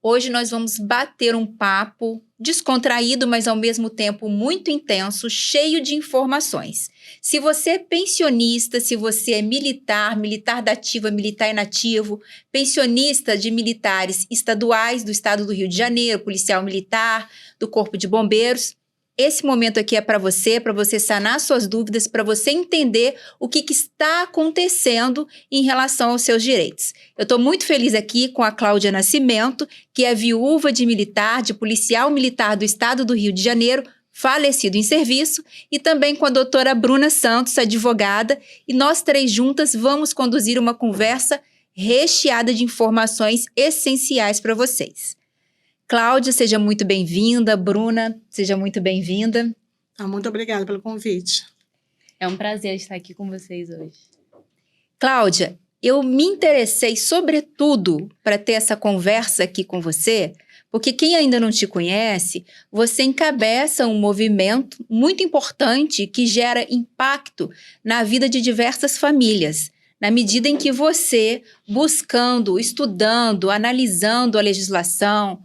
Hoje nós vamos bater um papo descontraído, mas ao mesmo tempo muito intenso, cheio de informações. Se você é pensionista, se você é militar, militar da ativa, militar inativo, pensionista de militares estaduais do estado do Rio de Janeiro, policial militar, do Corpo de Bombeiros, esse momento aqui é para você sanar suas dúvidas, para você entender o que está acontecendo em relação aos seus direitos. Eu estou muito feliz aqui com a Cláudia Nascimento, que é viúva de militar, de policial militar do estado do Rio de Janeiro, falecido em serviço, e também com a doutora Bruna Santos, advogada, e nós três juntas vamos conduzir uma conversa recheada de informações essenciais para vocês. Cláudia, seja muito bem-vinda. Bruna, seja muito bem-vinda. Muito obrigada pelo convite. É um prazer estar aqui com vocês hoje. Cláudia, eu me interessei sobretudo para ter essa conversa aqui com você, porque quem ainda não te conhece, você encabeça um movimento muito importante que gera impacto na vida de diversas famílias. Na medida em que você, buscando, estudando, analisando a legislação,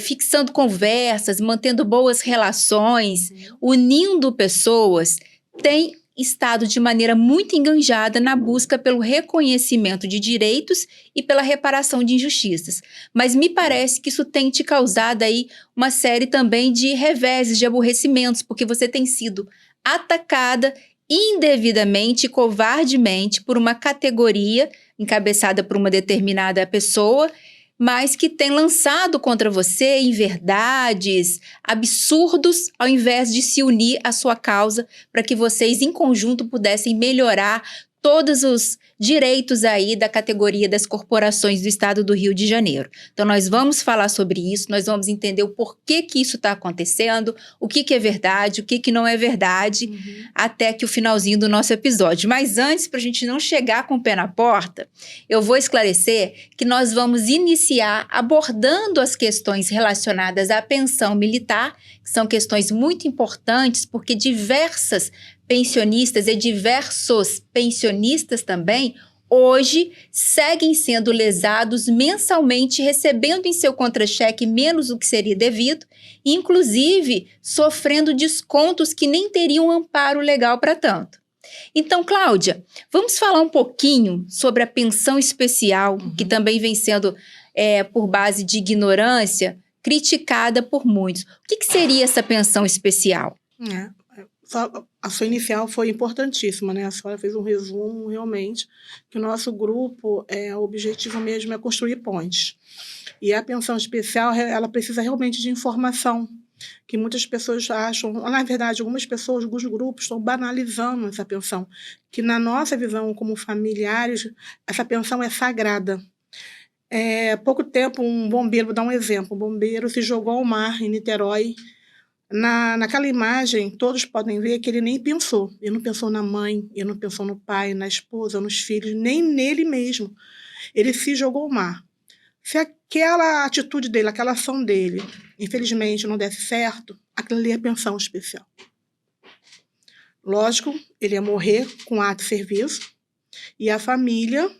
fixando conversas, mantendo boas relações, unindo pessoas, tem estado de maneira muito enganjada na busca pelo reconhecimento de direitos e pela reparação de injustiças. Mas me parece que isso tem te causado aí uma série também de reveses, de aborrecimentos, porque você tem sido atacada indevidamente e covardemente por uma categoria encabeçada por uma determinada pessoa, mas que tem lançado contra você inverdades, absurdos, ao invés de se unir à sua causa para que vocês, em conjunto, pudessem melhorar todos os direitos aí da categoria das corporações do estado do Rio de Janeiro. Então, nós vamos falar sobre isso, nós vamos entender o porquê que isso está acontecendo, o que é verdade, o que não é verdade, até que o finalzinho do nosso episódio. Mas antes, para a gente não chegar com o pé na porta, eu vou esclarecer que nós vamos iniciar abordando as questões relacionadas à pensão militar, que são questões muito importantes, porque diversas pensionistas e diversos pensionistas também, hoje seguem sendo lesados mensalmente, recebendo em seu contra-cheque menos do que seria devido, inclusive sofrendo descontos que nem teriam amparo legal para tanto. Então, Cláudia, vamos falar um pouquinho sobre a pensão especial, que também vem sendo, por base de ignorância, criticada por muitos. O que seria essa pensão especial? A sua inicial foi importantíssima, né? A senhora fez um resumo, realmente, que o nosso grupo, o objetivo mesmo é construir pontes. E a pensão especial, ela precisa realmente de informação, que muitas pessoas acham, na verdade, algumas pessoas, alguns grupos estão banalizando essa pensão, que na nossa visão como familiares, essa pensão é sagrada. Há pouco tempo, um bombeiro, vou dar um exemplo, um bombeiro se jogou ao mar em Niterói. Naquela imagem, todos podem ver que ele nem pensou. Ele não pensou na mãe, ele não pensou no pai, na esposa, nos filhos, nem nele mesmo. Ele se jogou ao mar. Se aquela atitude dele, aquela ação dele, infelizmente não desse certo, aquilo ali é pensão especial. Lógico, ele ia morrer com ato de serviço e a família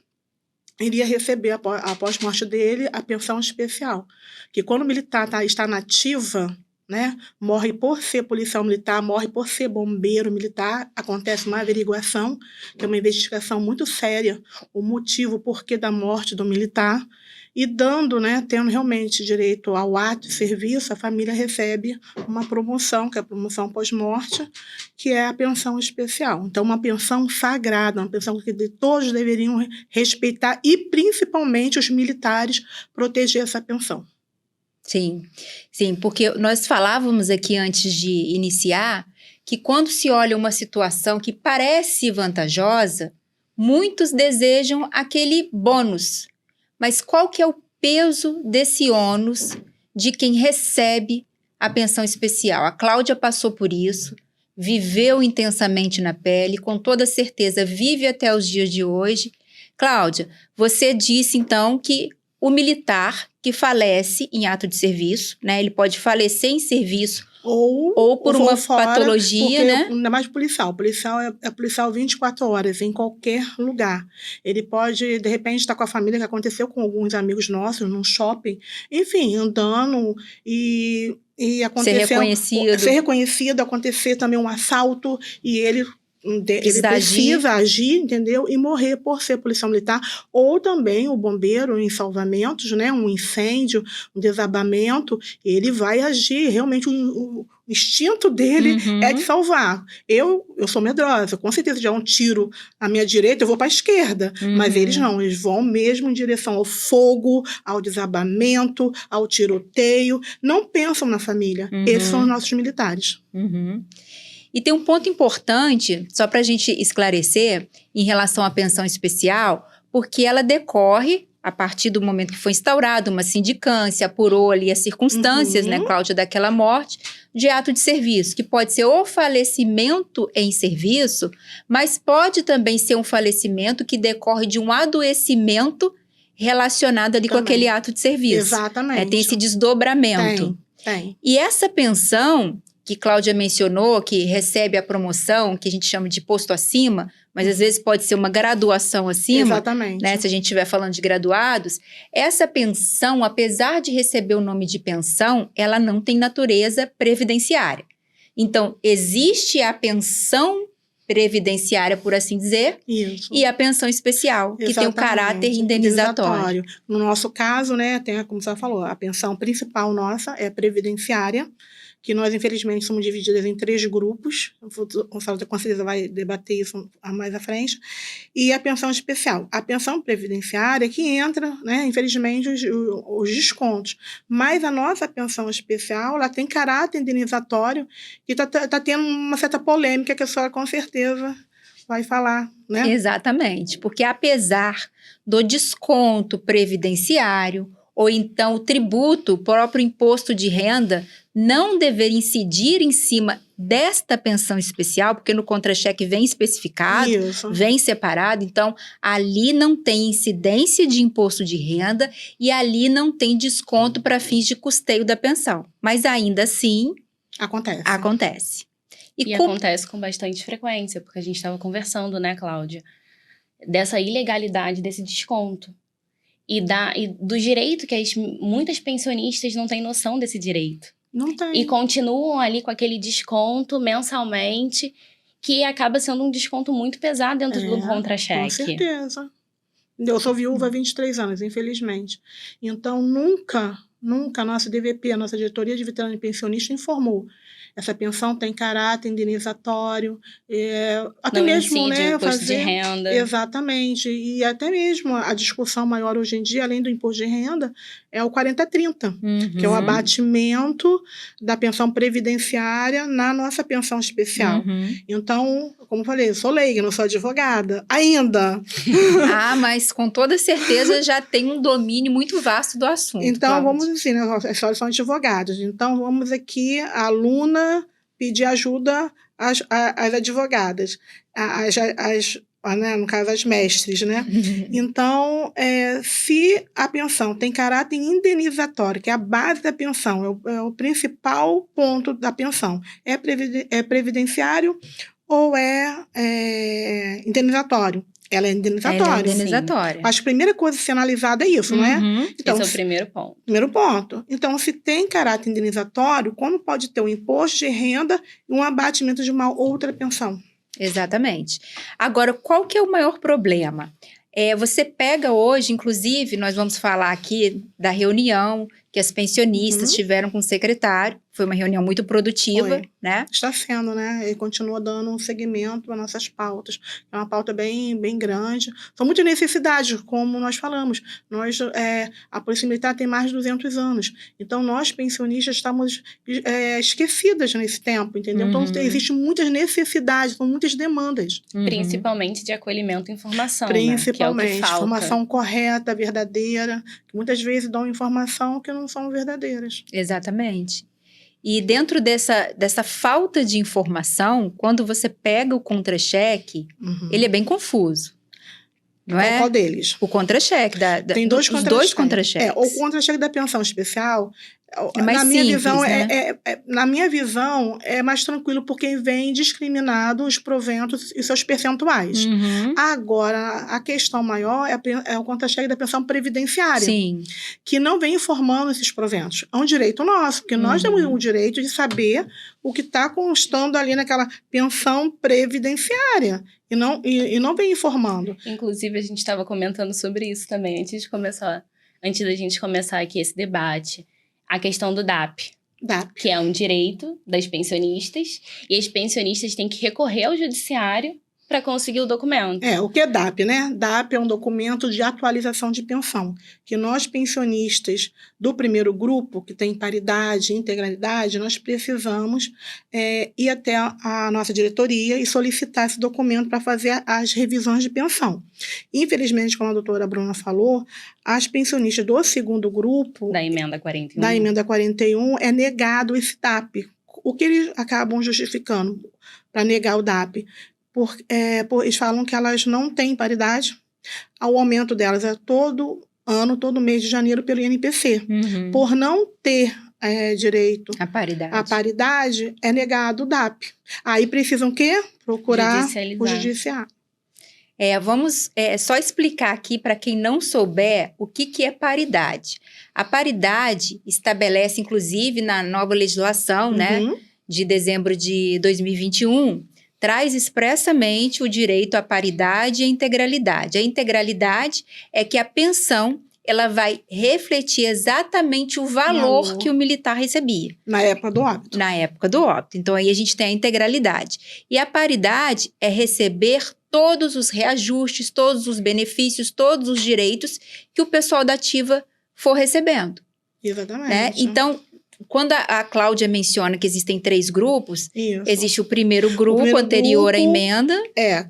iria receber, após a morte dele, a pensão especial. Que quando o militar está na ativa, né, morre por ser policial militar, morre por ser bombeiro militar, acontece uma averiguação, que é uma investigação muito séria, o motivo, o porquê da morte do militar, e tendo realmente direito ao ato de serviço, a família recebe uma promoção, que é a promoção pós-morte, que é a pensão especial. Então, uma pensão sagrada, uma pensão que todos deveriam respeitar e, principalmente, os militares proteger essa pensão. Sim, porque nós falávamos aqui antes de iniciar que quando se olha uma situação que parece vantajosa, muitos desejam aquele bônus. Mas qual que é o peso desse ônus de quem recebe a pensão especial? A Cláudia passou por isso, viveu intensamente na pele, com toda certeza vive até os dias de hoje. Cláudia, você disse então que o militar que falece em ato de serviço, né, ele pode falecer em serviço Ou por uma patologia, né? Ainda mais policial. Policial é policial 24 horas, em qualquer lugar. Ele pode, de repente, estar com a família, que aconteceu com alguns amigos nossos, num shopping, enfim, andando e acontecer... Ser reconhecido, acontecer também um assalto, e ele precisa agir, entendeu? E morrer por ser policial militar. Ou também o bombeiro em salvamentos, né? Um incêndio, um desabamento, ele vai agir. Realmente, o instinto dele é de salvar. Eu sou medrosa. Com certeza, já um tiro à minha direita, eu vou para a esquerda. Mas eles não. Eles vão mesmo em direção ao fogo, ao desabamento, ao tiroteio. Não pensam na família. Esses são os nossos militares. E tem um ponto importante, só para a gente esclarecer, em relação à pensão especial, porque ela decorre, a partir do momento que foi instaurada uma sindicância, apurou ali as circunstâncias, né, Cláudia, daquela morte, de ato de serviço, que pode ser o falecimento em serviço, mas pode também ser um falecimento que decorre de um adoecimento relacionado ali com aquele ato de serviço. Exatamente. Tem esse desdobramento. Tem. E essa pensão que Cláudia mencionou, que recebe a promoção, que a gente chama de posto acima, mas às vezes pode ser uma graduação acima. Exatamente. Né, se a gente estiver falando de graduados, essa pensão, apesar de receber o nome de pensão, ela não tem natureza previdenciária. Então, existe a pensão previdenciária, por assim dizer, e a pensão especial, que tem o caráter indenizatório. No nosso caso, né, tem, como você falou, a pensão principal nossa é previdenciária, que nós, infelizmente, somos divididas em 3 grupos. O Gonçalo, com certeza, vai debater isso mais à frente. E a pensão especial. A pensão previdenciária que entra, né, infelizmente, os descontos. Mas a nossa pensão especial, ela tem caráter indenizatório, que está tendo uma certa polêmica que a senhora, com certeza, vai falar, né? Exatamente, porque apesar do desconto previdenciário, ou então o tributo, o próprio imposto de renda, não dever incidir em cima desta pensão especial, porque no contra-cheque vem especificado, vem separado, então ali não tem incidência de imposto de renda e ali não tem desconto para fins de custeio da pensão. Mas ainda assim... Acontece. E acontece com bastante frequência, porque a gente estava conversando, né, Cláudia, dessa ilegalidade desse desconto. E do direito que muitas pensionistas não têm noção desse direito. Não tem. E continuam ali com aquele desconto mensalmente, que acaba sendo um desconto muito pesado dentro do contra-cheque. Com certeza. Eu sou viúva há 23 anos, infelizmente. Então, nunca a nossa DVP, a nossa Diretoria de Veterano e Pensionista, informou. Essa pensão tem caráter indenizatório, até não mesmo, né, imposto de renda. Exatamente. E até mesmo a discussão maior hoje em dia, além do imposto de renda, é o 40/30, que é o abatimento da pensão previdenciária na nossa pensão especial. Então, como eu falei, eu sou leiga, não sou advogada, ainda. Mas com toda certeza já tem um domínio muito vasto do assunto. Então, vamos assim, né, as senhoras são advogadas, então vamos aqui, a aluna pedir ajuda às advogadas, né, no caso, as mestres, né? Então, se a pensão tem caráter indenizatório, que é a base da pensão, é o principal ponto da pensão, é previdenciário ou é indenizatório? Ela é indenizatória. Acho que a primeira coisa a ser analisada é isso, não é? Então, esse é o primeiro ponto. Primeiro ponto. Então, se tem caráter indenizatório, como pode ter um imposto de renda e um abatimento de uma outra pensão? Exatamente. Agora, qual que é o maior problema? Você pega hoje, inclusive, nós vamos falar aqui da reunião que as pensionistas tiveram com o secretário. Foi uma reunião muito produtiva, né? Está sendo, né? E continua dando um segmento às nossas pautas. É uma pauta bem grande. São muitas necessidades, como nós falamos. A Polícia Militar tem mais de 200 anos. Então, nós, pensionistas, estamos esquecidas nesse tempo, entendeu? Então, existem muitas necessidades, são muitas demandas. Principalmente de acolhimento e informação, Principalmente. Né? Que é o que falta. Informação correta, verdadeira. Que muitas vezes dão informação que não são verdadeiras. Exatamente. E dentro dessa falta de informação, quando você pega o contra-cheque, ele é bem confuso. Não é? Qual deles? O contra-cheque. Tem dois contra-cheques. O contra-cheque da pensão especial É mais na minha simples, visão, né? na minha visão, é mais tranquilo porque vem discriminado os proventos e seus percentuais. Uhum. Agora, a questão maior é o contra-cheque da pensão previdenciária, Sim. que não vem informando esses proventos. É um direito nosso, porque nós temos o direito de saber o que está constando ali naquela pensão previdenciária. E não vem informando. Inclusive, a gente estava comentando sobre isso também, antes da gente começar aqui esse debate. A questão do DAP, que é um direito das pensionistas, e as pensionistas têm que recorrer ao judiciário para conseguir o documento. O que é DAP, né? DAP é um documento de atualização de pensão, que nós pensionistas do primeiro grupo, que tem paridade e integralidade, nós precisamos ir até a nossa diretoria e solicitar esse documento para fazer as revisões de pensão. Infelizmente, como a doutora Bruna falou, as pensionistas do segundo grupo... Da emenda 41. Da emenda 41, é negado esse DAP. O que eles acabam justificando para negar o DAP? Eles falam que elas não têm paridade. O aumento delas é todo ano, todo mês de janeiro pelo INPC. Uhum. Por não ter direito à paridade, é negado o DAP. Aí precisam o quê? Procurar o judiciário. Vamos só explicar aqui para quem não souber o que é paridade. A paridade estabelece, inclusive, na nova legislação, né, de dezembro de 2021, traz expressamente o direito à paridade e à integralidade. A integralidade é que a pensão ela vai refletir exatamente o valor que o militar recebia. Na época do óbito. Na época do óbito. Então, aí a gente tem a integralidade. E a paridade é receber todos os reajustes, todos os benefícios, todos os direitos que o pessoal da ativa for recebendo. Exatamente. Né? Então, quando a Cláudia menciona que existem 3 grupos, existe o primeiro grupo anterior à emenda.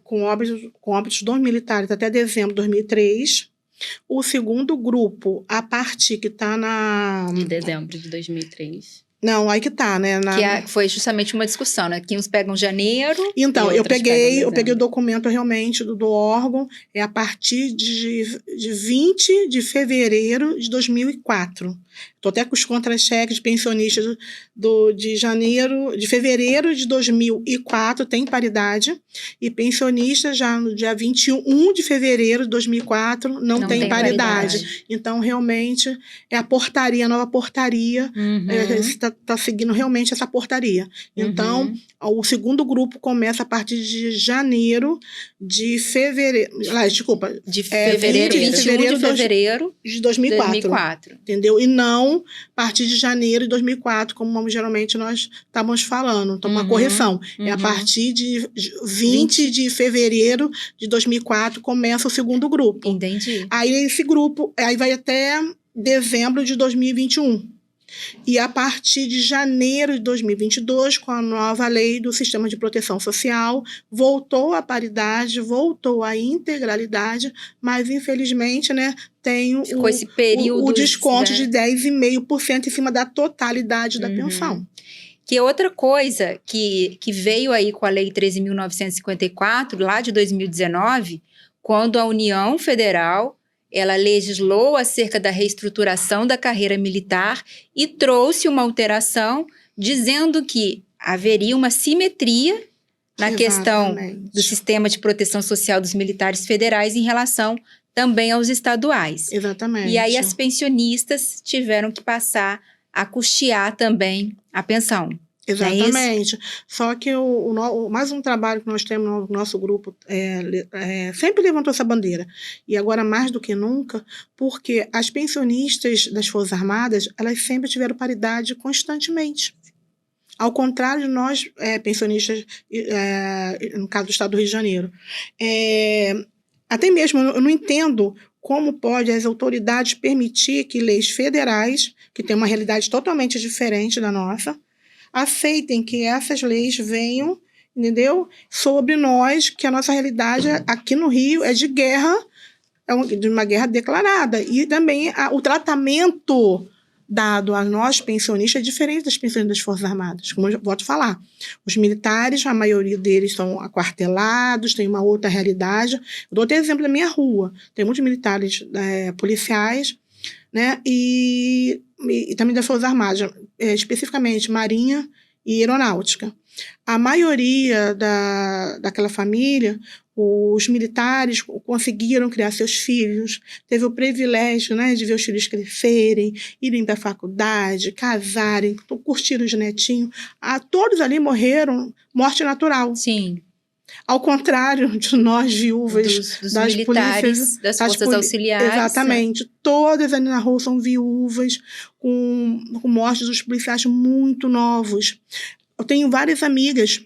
Com óbitos dos militares até dezembro de 2003. O segundo grupo, a parte que está na... De dezembro de 2003. Não, aí que tá, né? Que foi justamente uma discussão, né? Que uns pegam janeiro. Então, eu peguei o documento realmente do órgão, é a partir de 20 de fevereiro de 2004. Estou até com os contra-cheques de pensionistas de fevereiro de 2004, tem paridade, e pensionistas já no dia 21 de fevereiro de 2004 não tem paridade. Então, realmente, é a portaria, a nova portaria, está seguindo realmente essa portaria. Então, o segundo grupo começa a partir de janeiro de fevereiro... De fevereiro, 21 de fevereiro de 2004. Entendeu? E não a partir de janeiro de 2004, como geralmente nós estávamos falando. Então, uma correção. É a partir de 20 de fevereiro de 2004 começa o segundo grupo. Entendi. Aí esse grupo vai até dezembro de 2021. E a partir de janeiro de 2022, com a nova lei do Sistema de Proteção Social, voltou a paridade, voltou a integralidade, mas infelizmente, né, tem esse período, o desconto de 10,5% em cima da totalidade da pensão. Que outra coisa que veio aí com a Lei 13.954, lá de 2019, quando a União Federal ela legislou acerca da reestruturação da carreira militar e trouxe uma alteração dizendo que haveria uma simetria na questão do sistema de proteção social dos militares federais em relação também aos estaduais. Exatamente. E aí as pensionistas tiveram que passar a custear também a pensão. Exatamente. Só que mais um trabalho que nós temos no nosso grupo sempre levantou essa bandeira. E agora mais do que nunca, porque as pensionistas das Forças Armadas, elas sempre tiveram paridade constantemente. Ao contrário de nós, pensionistas, no caso do Estado do Rio de Janeiro. Até mesmo, eu não entendo como pode as autoridades permitir que leis federais, que têm uma realidade totalmente diferente da nossa, aceitem que essas leis venham, entendeu? Sobre nós, que a nossa realidade aqui no Rio é de guerra, de uma guerra declarada. E também o tratamento dado a nós pensionistas é diferente das pensionistas das Forças Armadas. Como eu volto a falar, os militares, a maioria deles são aquartelados, tem uma outra realidade. Eu dou até exemplo da minha rua. Tem muitos militares policiais, né? E também das Forças Armadas, especificamente Marinha e Aeronáutica. A maioria daquela família, os militares conseguiram criar seus filhos, teve o privilégio, né, de ver os filhos crescerem, irem para a faculdade, casarem, curtiram os netinhos. Todos ali morreram morte natural. Sim. Ao contrário de nós, viúvas dos das militares, polícias, das forças auxiliares. Exatamente. Todas ali na rua são viúvas, com mortes dos policiais muito novos. Eu tenho várias amigas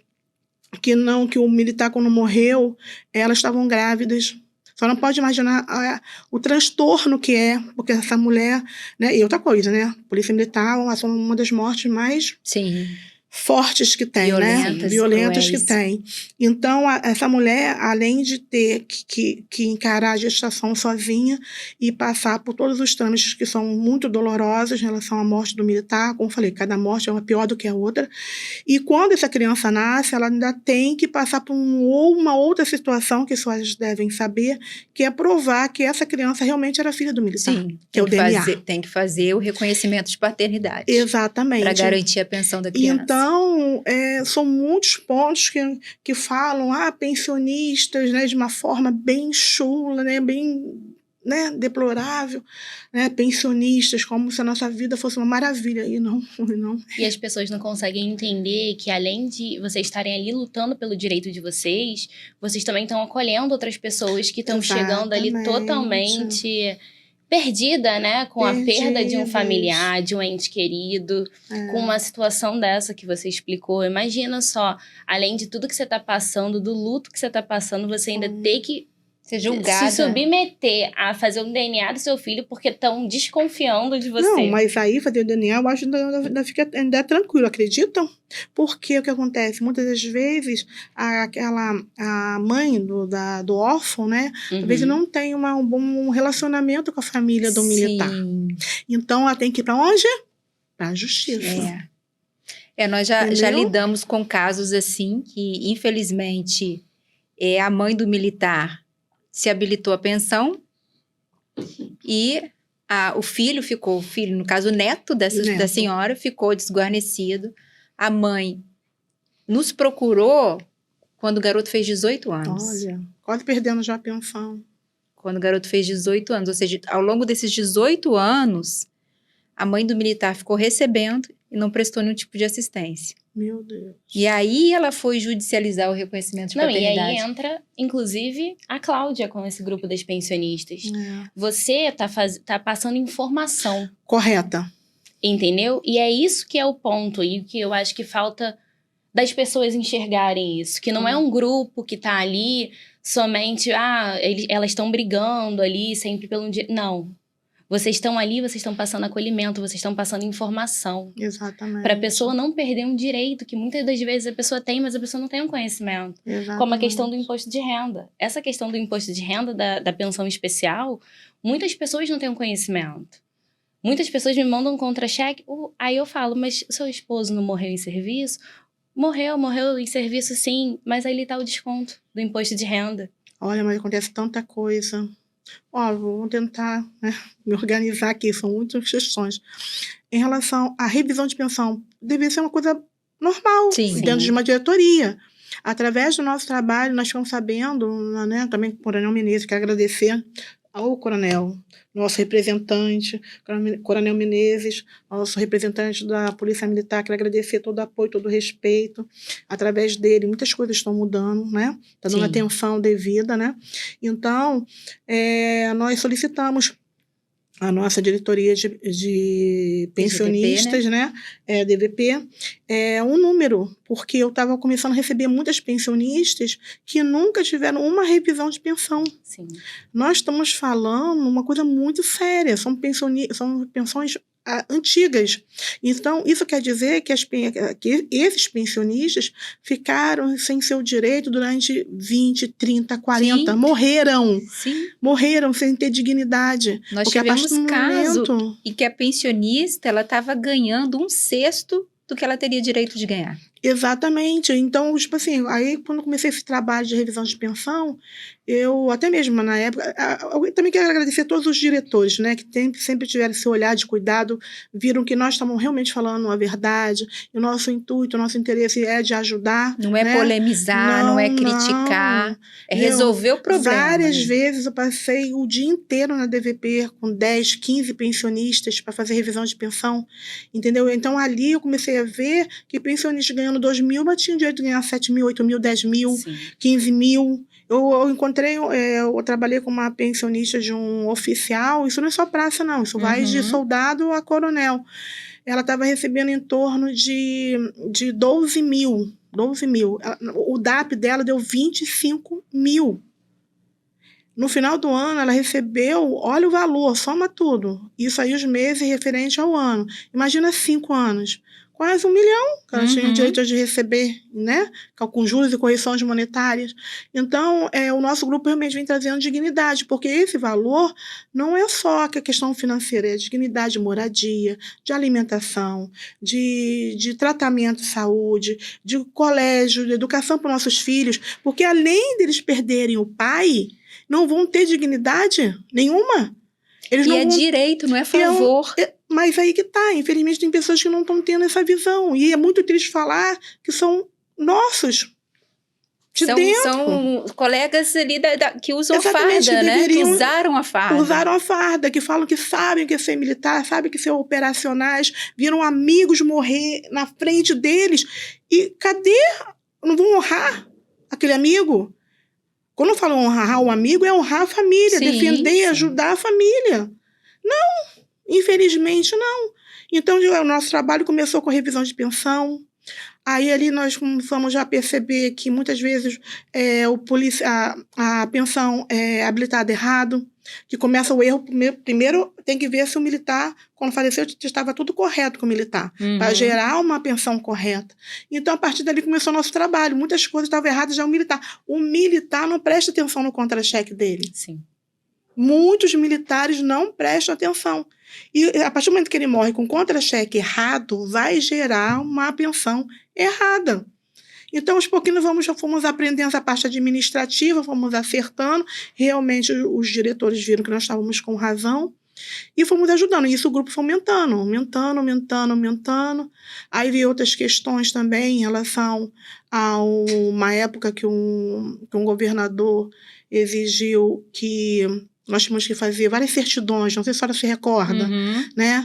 que o militar, quando morreu, elas estavam grávidas. Só não pode imaginar o transtorno que é, porque essa mulher, né? E outra coisa, né? Polícia Militar é uma das mortes mais... Sim. Fortes que tem, violentas que tem. Então, essa mulher, além de ter que encarar a gestação sozinha e passar por todos os trâmites que são muito dolorosos em relação à morte do militar, como eu falei, cada morte é uma pior do que a outra, e quando essa criança nasce, ela ainda tem que passar por uma outra situação, que só elas devem saber, que é provar que essa criança realmente era filha do militar. Sim, que é o DNA. Tem que fazer o reconhecimento de paternidade. Exatamente. Para garantir a pensão da criança. Então, são muitos pontos que falam, pensionistas, né, de uma forma bem chula, né, bem, né, deplorável, né, pensionistas, como se a nossa vida fosse uma maravilha, e não. E as pessoas não conseguem entender que, além de vocês estarem ali lutando pelo direito de vocês também estão acolhendo outras pessoas que estão chegando ali totalmente... perdida, né? Com a perda de um familiar, de um ente querido, com uma situação dessa que você explicou. Imagina só, além de tudo que você está passando, do luto que você está passando, você ainda ter que ser julgada, se submeter a fazer um DNA do seu filho porque estão desconfiando de você. Não, mas aí fazer o DNA, eu acho que ainda é tranquilo, acreditam? Porque o que acontece? Muitas das vezes, a mãe do órfão, né? Às vezes não tem um bom relacionamento com a família do militar. Então, ela tem que ir para onde? Para a justiça. Nós já lidamos com casos assim, que infelizmente a mãe do militar se habilitou à pensão e o filho, no caso o neto da senhora, ficou desguarnecido. A mãe nos procurou quando o garoto fez 18 anos. Olha, quase perdendo já a pensão. Quando o garoto fez 18 anos, ou seja, ao longo desses 18 anos, a mãe do militar ficou recebendo e não prestou nenhum tipo de assistência. Meu Deus. E aí ela foi judicializar o reconhecimento de paternidade. E aí entra, inclusive, a Cláudia com esse grupo das pensionistas. Você tá passando informação. Correta. Entendeu? E é isso que é o ponto. E que eu acho que falta das pessoas enxergarem isso. Que não é um grupo que tá ali somente... elas estão brigando ali sempre pelo... Não. Vocês estão ali, vocês estão passando acolhimento, vocês estão passando informação. Exatamente. Para a pessoa não perder um direito que muitas das vezes a pessoa tem, mas a pessoa não tem um conhecimento. Exatamente. Como a questão do imposto de renda. Essa questão do imposto de renda, da pensão especial, muitas pessoas não têm um conhecimento. Muitas pessoas me mandam um contra-cheque, aí eu falo, mas seu esposo não morreu em serviço? Morreu em serviço sim, mas aí está o desconto do imposto de renda. Olha, mas acontece tanta coisa... vou tentar, né, me organizar aqui, são muitas questões. Em relação à revisão de pensão, deveria ser uma coisa normal, dentro de uma diretoria. Através do nosso trabalho, nós ficamos sabendo, né, também com o Coronel Menezes, quero agradecer ao Coronel, nosso representante, Coronel Menezes, nosso representante da Polícia Militar, quero agradecer todo o apoio, todo o respeito. Através dele, muitas coisas estão mudando, né? Está dando atenção devida, né? Então, nós solicitamos a nossa diretoria de pensionistas, DVP, né? DVP, um número, porque eu estava começando a receber muitas pensionistas que nunca tiveram uma revisão de pensão. Sim. Nós estamos falando uma coisa muito séria, são pensões antigas. Então, isso quer dizer que esses pensionistas ficaram sem seu direito durante 20, 30, 40, morreram. Sim. Morreram sem ter dignidade. Nós tivemos caso em que a pensionista estava ganhando 1/6 do que ela teria direito de ganhar. Exatamente. Então, tipo assim, aí quando eu comecei esse trabalho de revisão de pensão, eu até mesmo na época, eu também quero agradecer a todos os diretores, né, que sempre tiveram esse olhar de cuidado, viram que nós estamos realmente falando a verdade, e o nosso intuito, o nosso interesse é de ajudar, Não é né? polemizar, não é criticar, é resolver o problema. Várias né? vezes eu passei o dia inteiro na DVP com 10, 15 pensionistas para fazer revisão de pensão, entendeu? Então ali eu comecei a ver que pensionistas ganhando 2 mil, mas tinham direito de ganhar 7 mil, 8 mil, 10 mil, Sim. 15 mil. Eu encontrei, eu trabalhei com uma pensionista de um oficial, isso não é só praça não, isso vai de soldado a coronel. Ela estava recebendo em torno de 12 mil. 12 mil. O DAP dela deu 25 mil. No final do ano, ela recebeu, olha o valor, soma tudo. Isso aí os meses referente ao ano. Imagina 5 anos. Quase 1 milhão que ela tinha direito de receber, né? Com juros e correções monetárias. Então, o nosso grupo realmente vem trazendo dignidade, porque esse valor não é só a questão financeira, é dignidade de moradia, de alimentação, de tratamento de saúde, de colégio, de educação para nossos filhos, porque além deles perderem o pai, não vão ter dignidade nenhuma. Eles não vão... direito, não é favor. Mas aí que tá, infelizmente tem pessoas que não estão tendo essa visão. E é muito triste falar que são nossos. São colegas ali que usam exatamente, farda, né? Que usaram a farda. Usaram a farda, que falam que sabem o que é ser militar, sabem o que é ser operacionais, viram amigos morrer na frente deles. E cadê? Não vão honrar aquele amigo? Quando eu falo honrar o amigo, é honrar a família, defender e ajudar a família. Não, infelizmente não. Então, o nosso trabalho começou com a revisão de pensão. Aí ali nós começamos já a perceber que muitas vezes a pensão é habilitada errado, que começa o erro. Primeiro tem que ver se o militar, quando faleceu, estava tudo correto com o militar, para gerar uma pensão correta. Então, a partir dali começou o nosso trabalho. Muitas coisas estavam erradas já o militar. O militar não presta atenção no contra-cheque dele. Sim. Muitos militares não prestam atenção. E a partir do momento que ele morre com contra-cheque errado, vai gerar uma pensão errada. Então, aos pouquinhos, fomos aprendendo essa parte administrativa, fomos acertando. Realmente, os diretores viram que nós estávamos com razão e fomos ajudando. E isso o grupo foi aumentando. Aí veio outras questões também em relação a uma época que um governador exigiu que nós tínhamos que fazer várias certidões, não sei se a senhora se recorda, né?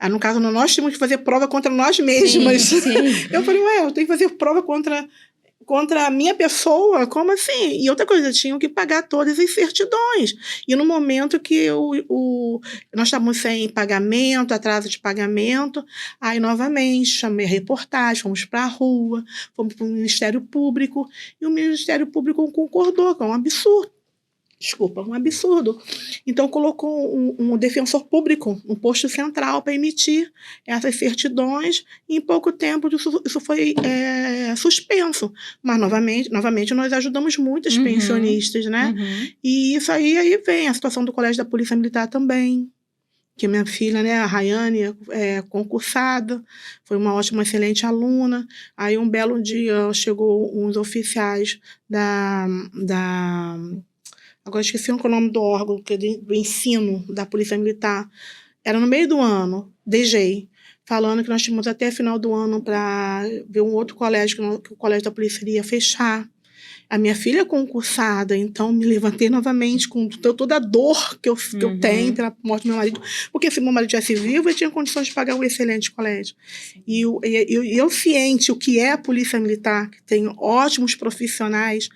No caso, nós tínhamos que fazer prova contra nós mesmas. Sim. Eu falei, eu tenho que fazer prova contra a minha pessoa? Como assim? E outra coisa, eu tinha que pagar todas as certidões. E no momento que nós estávamos sem pagamento, atraso de pagamento, aí novamente chamei a reportagem, fomos para a rua, fomos para o Ministério Público, e o Ministério Público concordou, que é um absurdo. Um absurdo. Então, colocou um defensor público, um posto central para emitir essas certidões, e em pouco tempo isso foi suspenso. Mas, novamente, nós ajudamos muitos pensionistas, né? E isso aí vem a situação do Colégio da Polícia Militar também, que minha filha, né, a Rayane, é concursada, foi uma ótima, excelente aluna. Aí, um belo dia, chegou uns oficiais agora esqueci o nome do órgão, do ensino da Polícia Militar. Era no meio do ano, DG, falando que nós tínhamos até final do ano para ver um outro colégio, que o colégio da polícia iria fechar. A minha filha é concursada, então me levantei novamente com toda a dor que eu tenho pela morte do meu marido, porque se meu marido tivesse vivo, eu tinha condições de pagar um excelente colégio. E eu ciente o que é a Polícia Militar, que tem ótimos profissionais,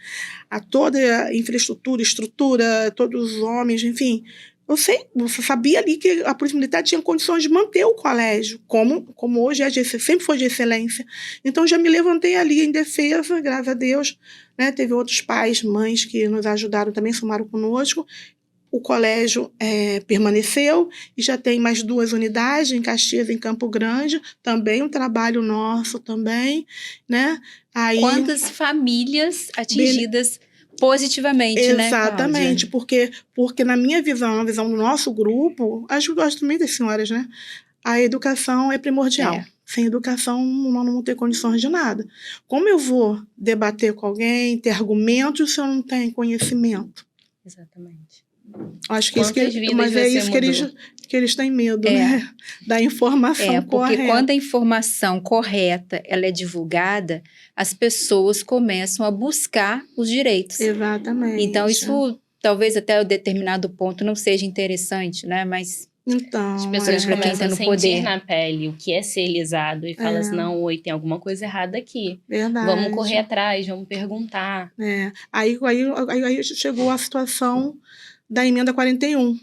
a toda a infraestrutura, estrutura, todos os homens, enfim. Eu sabia ali que a Polícia Militar tinha condições de manter o colégio, como hoje sempre foi de excelência. Então, já me levantei ali em defesa, graças a Deus, né? Teve outros pais, mães que nos ajudaram também, somaram conosco. O colégio permaneceu e já tem mais 2 unidades, em Caxias e em Campo Grande, também um trabalho nosso também, né? Aí, quantas famílias atingidas positivamente, né, exatamente, porque na minha visão, na visão do nosso grupo, acho que gosto também das senhoras, né? a educação é primordial. É. Sem educação, nós não vamos ter condições de nada. Como eu vou debater com alguém, ter argumentos, se eu não tenho conhecimento? Exatamente. Acho que Quantas vidas mas é você isso mudou? que eles têm medo, né? Da informação Porque correta. quando a informação correta ela é divulgada, as pessoas começam a buscar os direitos. Exatamente. Então, isso talvez até um determinado ponto não seja interessante, né? Mas Então, As pessoas pra quem começam tá a no sentir poder. na pele o que é ser lisado e falam assim, não, oi, tem alguma coisa errada aqui. verdade. Vamos correr atrás, vamos perguntar. Aí chegou a situação da emenda 41,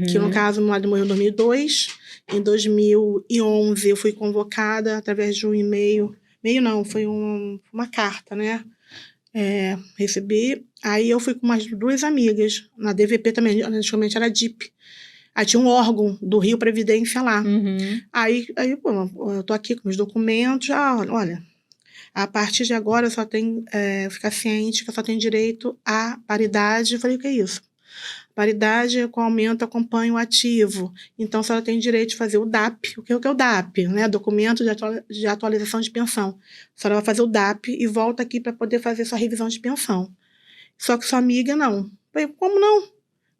que no caso meu marido morreu em 2002. Em 2011 eu fui convocada através de um e-mail. Foi uma carta, né? Recebi. Aí eu fui com mais 2 amigas, na DVP também, antigamente era DIP. Aí tinha um órgão do Rio Previdência lá. Aí pô, eu tô aqui com meus documentos. Olha, a partir de agora só tem, ficar ciente que eu só tenho direito à paridade. Eu falei, o que é isso? Paridade é com aumento, acompanha o ativo. Então, a senhora tem direito de fazer o DAP. O que é o DAP? Né? Documento de atualização de pensão. A senhora vai fazer o DAP e volta aqui para poder fazer sua revisão de pensão. Só que sua amiga não. Eu falei, como não?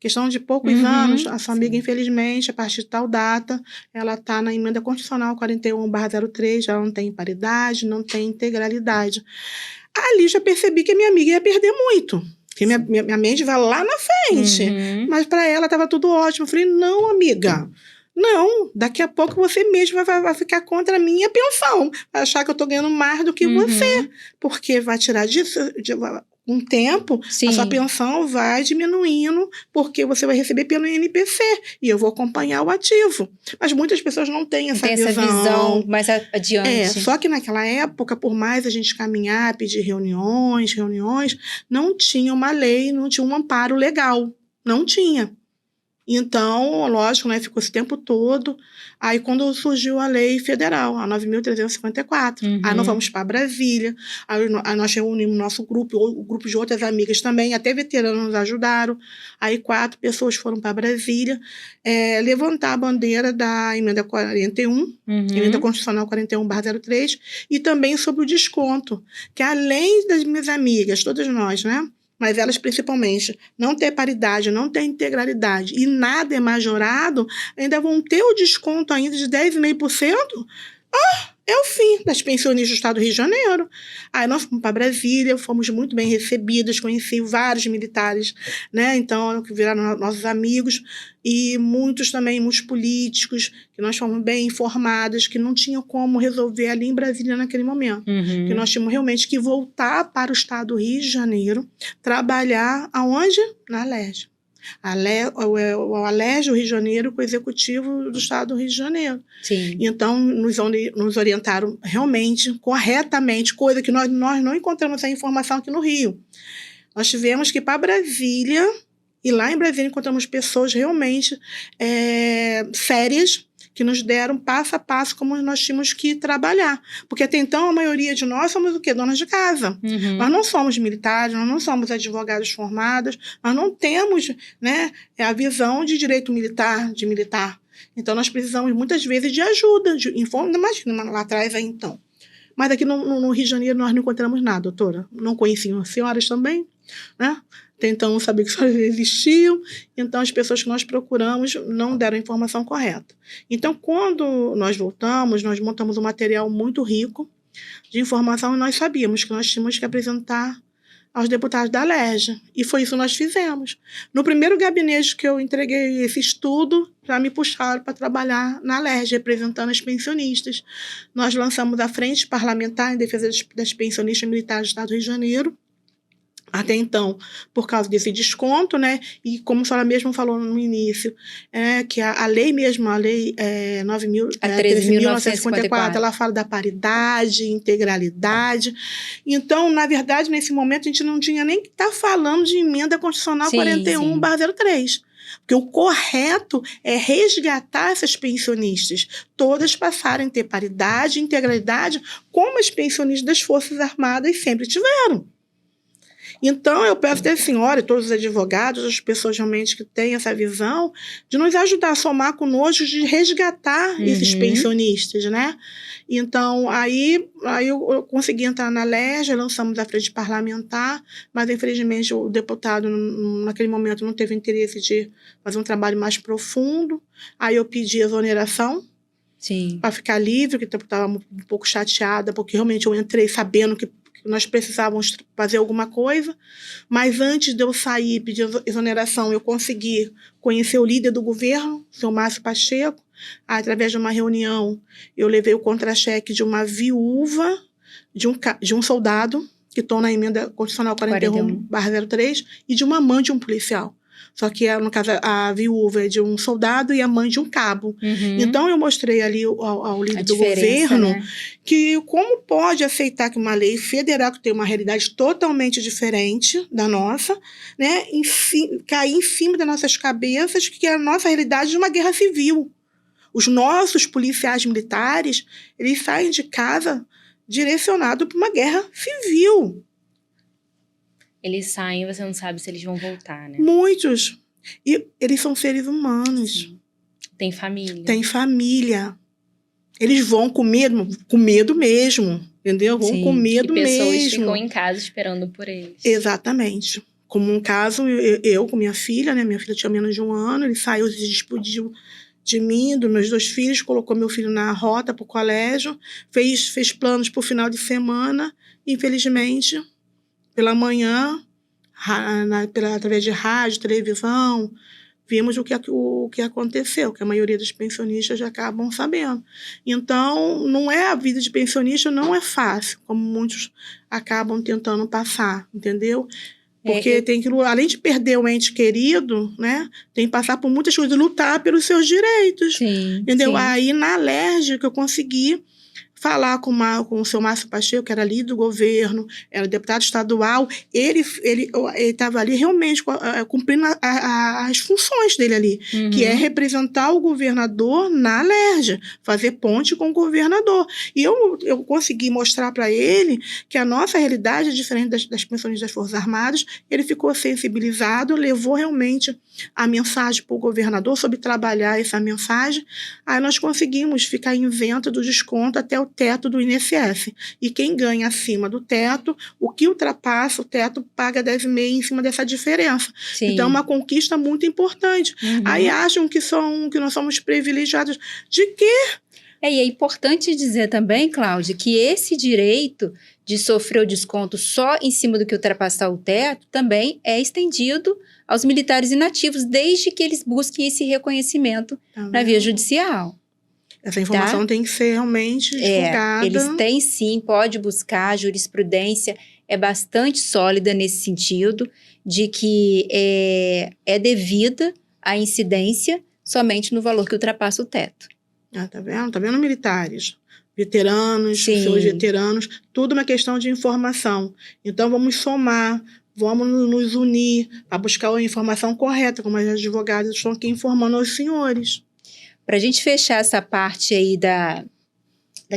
Questão de poucos anos, a sua amiga, infelizmente, a partir de tal data, ela está na emenda constitucional 41/03, ela não tem paridade, não tem integralidade. Ali já percebi que a minha amiga ia perder muito. Porque minha mente vai lá na frente. Mas para ela estava tudo ótimo. Eu falei, não, amiga. Não, daqui a pouco você mesmo vai ficar contra a minha pensão. Vai achar que eu estou ganhando mais do que você. Porque vai tirar disso... Um tempo, Sim. a sua pensão vai diminuindo, porque você vai receber pelo INPC, e eu vou acompanhar o ativo. Mas muitas pessoas não têm essa visão. Essa visão mais adiante. Só que naquela época, por mais a gente caminhar, pedir reuniões, não tinha uma lei, não tinha um amparo legal. Não tinha. Então, lógico, né, ficou esse tempo todo. Aí, quando surgiu a lei federal, a 9.354, aí nós vamos para Brasília, aí nós reunimos nosso grupo, o grupo de outras amigas também, até veteranos nos ajudaram. Aí 4 pessoas foram para Brasília levantar a bandeira da emenda 41, emenda constitucional 41/03, e também sobre o desconto, que além das minhas amigas, todas nós, né? Mas elas principalmente não ter paridade, não ter integralidade e nada é majorado, ainda vão ter o desconto ainda de 10,5%. É o fim das pensionistas do estado do Rio de Janeiro. Aí nós fomos para Brasília, fomos muito bem recebidas, conheci vários militares, né? Então, que viraram nossos amigos, e muitos políticos, que nós fomos bem informadas, que não tinham como resolver ali em Brasília naquele momento. Que nós tínhamos realmente que voltar para o estado do Rio de Janeiro, trabalhar aonde? Na Alerj. O Alerj, o Rio de Janeiro, com o executivo do estado do Rio de Janeiro. Sim. Então, nos orientaram realmente, corretamente, coisa que nós não encontramos essa informação aqui no Rio. Nós tivemos que ir para Brasília, e lá em Brasília encontramos pessoas realmente sérias, que nos deram passo a passo como nós tínhamos que trabalhar. Porque até então a maioria de nós somos o quê? Donas de casa. Nós não somos militares, nós não somos advogados formados, nós não temos, né, a visão de direito militar, de militar. Então nós precisamos muitas vezes de ajuda, imagina lá atrás aí então. Mas aqui no Rio de Janeiro nós não encontramos nada, doutora. Não conheciam as senhoras também, né? Tentamos saber que só existiam, então as pessoas que nós procuramos não deram a informação correta. Então, quando nós voltamos, nós montamos um material muito rico de informação e nós sabíamos que nós tínhamos que apresentar aos deputados da Alerj, e foi isso que nós fizemos. No primeiro gabinete que eu entreguei esse estudo, já me puxaram para trabalhar na Alerj, representando as pensionistas. Nós lançamos a Frente Parlamentar em Defesa das Pensionistas Militares do Estado do Rio de Janeiro, até então, por causa desse desconto, né? E como a senhora mesmo falou no início, que a lei mesmo, a lei 13.954, ela fala da paridade, integralidade. Então, na verdade, nesse momento, a gente não tinha nem que estar falando de emenda constitucional 41/03. Porque o correto é resgatar essas pensionistas, todas passarem a ter paridade e integralidade, como as pensionistas das Forças Armadas sempre tiveram. Então, eu peço até a senhora e todos os advogados, as pessoas realmente que têm essa visão, de nos ajudar a somar conosco, de resgatar esses pensionistas, né? Então, aí eu consegui entrar na LERJ, lançamos a frente parlamentar, mas, infelizmente, o deputado, naquele momento, não teve interesse de fazer um trabalho mais profundo. Aí eu pedi exoneração para ficar livre, que eu estava um pouco chateada, porque realmente eu entrei sabendo que nós precisávamos fazer alguma coisa, mas antes de eu sair e pedir exoneração, eu consegui conhecer o líder do governo, o senhor Márcio Pacheco. Através de uma reunião, eu levei o contra-cheque de uma viúva de um soldado, que estão na emenda constitucional 41/03, e de uma mãe de um policial. Só que, no caso, a viúva é de um soldado e a mãe de um cabo. Então, eu mostrei ali ao líder do governo, né, que como pode aceitar que uma lei federal, que tem uma realidade totalmente diferente da nossa, né, cair em cima das nossas cabeças, que é a nossa realidade de uma guerra civil. Os nossos policiais militares, eles saem de casa direcionados para uma guerra civil. Eles saem e você não sabe se eles vão voltar, né? Muitos. E eles são seres humanos. Sim. Tem família. Tem família. Eles vão com medo mesmo, entendeu? Vão com medo mesmo. E pessoas ficam em casa esperando por eles. Exatamente. Como um caso, eu com minha filha, né? Minha filha tinha menos de 1 ano, ele saiu, se despediu de mim, dos meus 2 filhos, colocou meu filho na rota para o colégio, fez planos para o final de semana, infelizmente, pela manhã, através de rádio, televisão, vimos o que aconteceu, que a maioria dos pensionistas já acabam sabendo. Então, a vida de pensionista não é fácil, como muitos acabam tentando passar, entendeu? Porque tem que, além de perder o ente querido, né, tem que passar por muitas coisas, lutar pelos seus direitos. Entendeu? Sim. Aí, na LERJ, que eu consegui falar com o seu Márcio Pacheco, que era líder do governo, era deputado estadual, ele estava ali realmente cumprindo as funções dele ali, que é representar o governador na LERJ, fazer ponte com o governador. E eu consegui mostrar para ele que a nossa realidade é diferente das pensões das Forças Armadas. Ele ficou sensibilizado, levou realmente a mensagem para o governador sobre trabalhar essa mensagem. Aí nós conseguimos ficar isento do desconto até o teto do INSS. E quem ganha acima do teto, o que ultrapassa o teto, paga 10,5% em cima dessa diferença. Sim. Então, é uma conquista muito importante. Aí acham que nós somos privilegiados. De quê? E é importante dizer também, Cláudia, que esse direito de sofrer o desconto só em cima do que ultrapassar o teto também é estendido aos militares inativos, desde que eles busquem esse reconhecimento na via judicial. Essa informação tem que ser realmente divulgada. Eles têm sim, pode buscar, a jurisprudência é bastante sólida nesse sentido, de que é devida a incidência somente no valor que ultrapassa o teto. Tá vendo? Tá vendo, militares? Veteranos, seus veteranos, tudo uma questão de informação. Então, vamos somar, vamos nos unir para buscar a informação correta, como as advogadas estão aqui informando aos senhores. Para a gente fechar essa parte aí da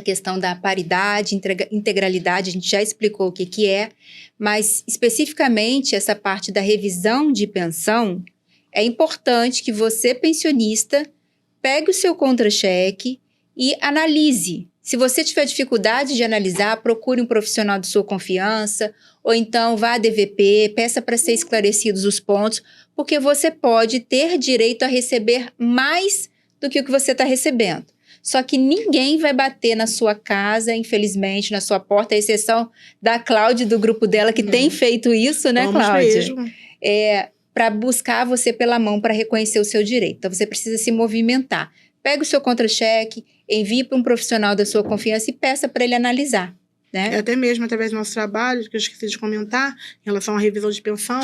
questão da paridade, integralidade, a gente já explicou o que é, mas especificamente essa parte da revisão de pensão, é importante que você, pensionista, pegue o seu contra-cheque e analise. Se você tiver dificuldade de analisar, procure um profissional de sua confiança, ou então vá à DVP, peça para ser esclarecidos os pontos, porque você pode ter direito a receber mais do que o que você está recebendo. Só que ninguém vai bater na sua casa, infelizmente, na sua porta, à exceção da Cláudia e do grupo dela, que tem feito isso, né, Cláudia? Para buscar você pela mão para reconhecer o seu direito. Então, você precisa se movimentar. Pega o seu contra-cheque, envie para um profissional da sua confiança e peça para ele analisar. Né? Até mesmo através do nosso trabalho, que eu esqueci de comentar, em relação à revisão de pensão,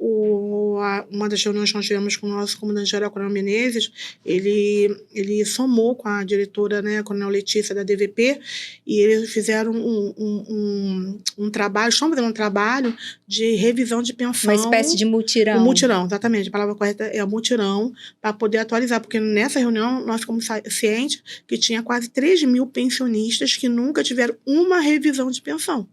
uma das reuniões que nós tivemos com o nosso comandante-geral, Coronel Menezes, ele somou com a diretora, né, a Coronel Letícia, da DVP, e eles fizeram um trabalho, estão fazendo um trabalho de revisão de pensão. Uma espécie de mutirão. Um mutirão, exatamente. A palavra correta é mutirão, para poder atualizar, porque nessa reunião nós ficamos cientes que tinha quase 3 mil pensionistas que nunca tiveram uma revisão de pensão.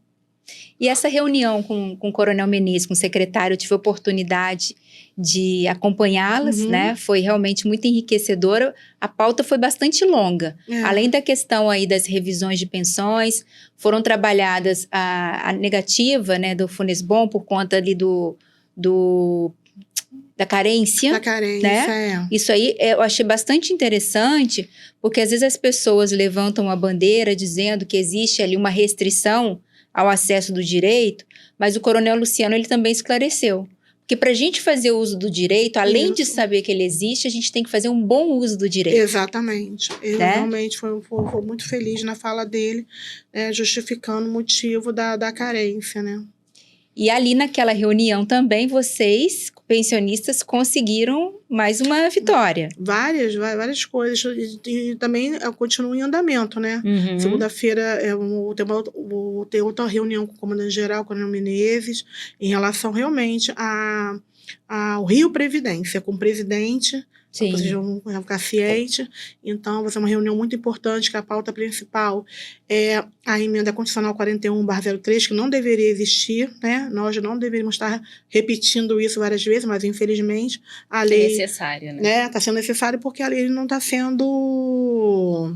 E essa reunião com o Coronel Menezes, com o secretário, eu tive a oportunidade de acompanhá-las, né? Foi realmente muito enriquecedora. A pauta foi bastante longa. Além da questão aí das revisões de pensões, foram trabalhadas a negativa, né, do Funesbom por conta ali da carência. Da carência, né? Isso aí eu achei bastante interessante, porque às vezes as pessoas levantam a bandeira dizendo que existe ali uma restrição ao acesso do direito, mas o Coronel Luciano ele também esclareceu. Porque para a gente fazer uso do direito, além de saber que ele existe, a gente tem que fazer um bom uso do direito. Exatamente. Ele realmente foi muito feliz na fala dele, justificando o motivo da carência, né? E ali naquela reunião também, vocês, pensionistas, conseguiram mais uma vitória. Várias coisas. E também continua em andamento, né? Segunda-feira tem outra reunião com o comandante-geral, com o Coronel Menezes, em relação realmente ao Rio Previdência, com o presidente. Sim. Vocês vão ficar cientes. Então, vai ser uma reunião muito importante, que a pauta principal é a emenda constitucional 41/03, que não deveria existir, né? Nós não deveríamos estar repetindo isso várias vezes, mas infelizmente a lei... É necessário, né? Está sendo necessário porque a lei não está sendo...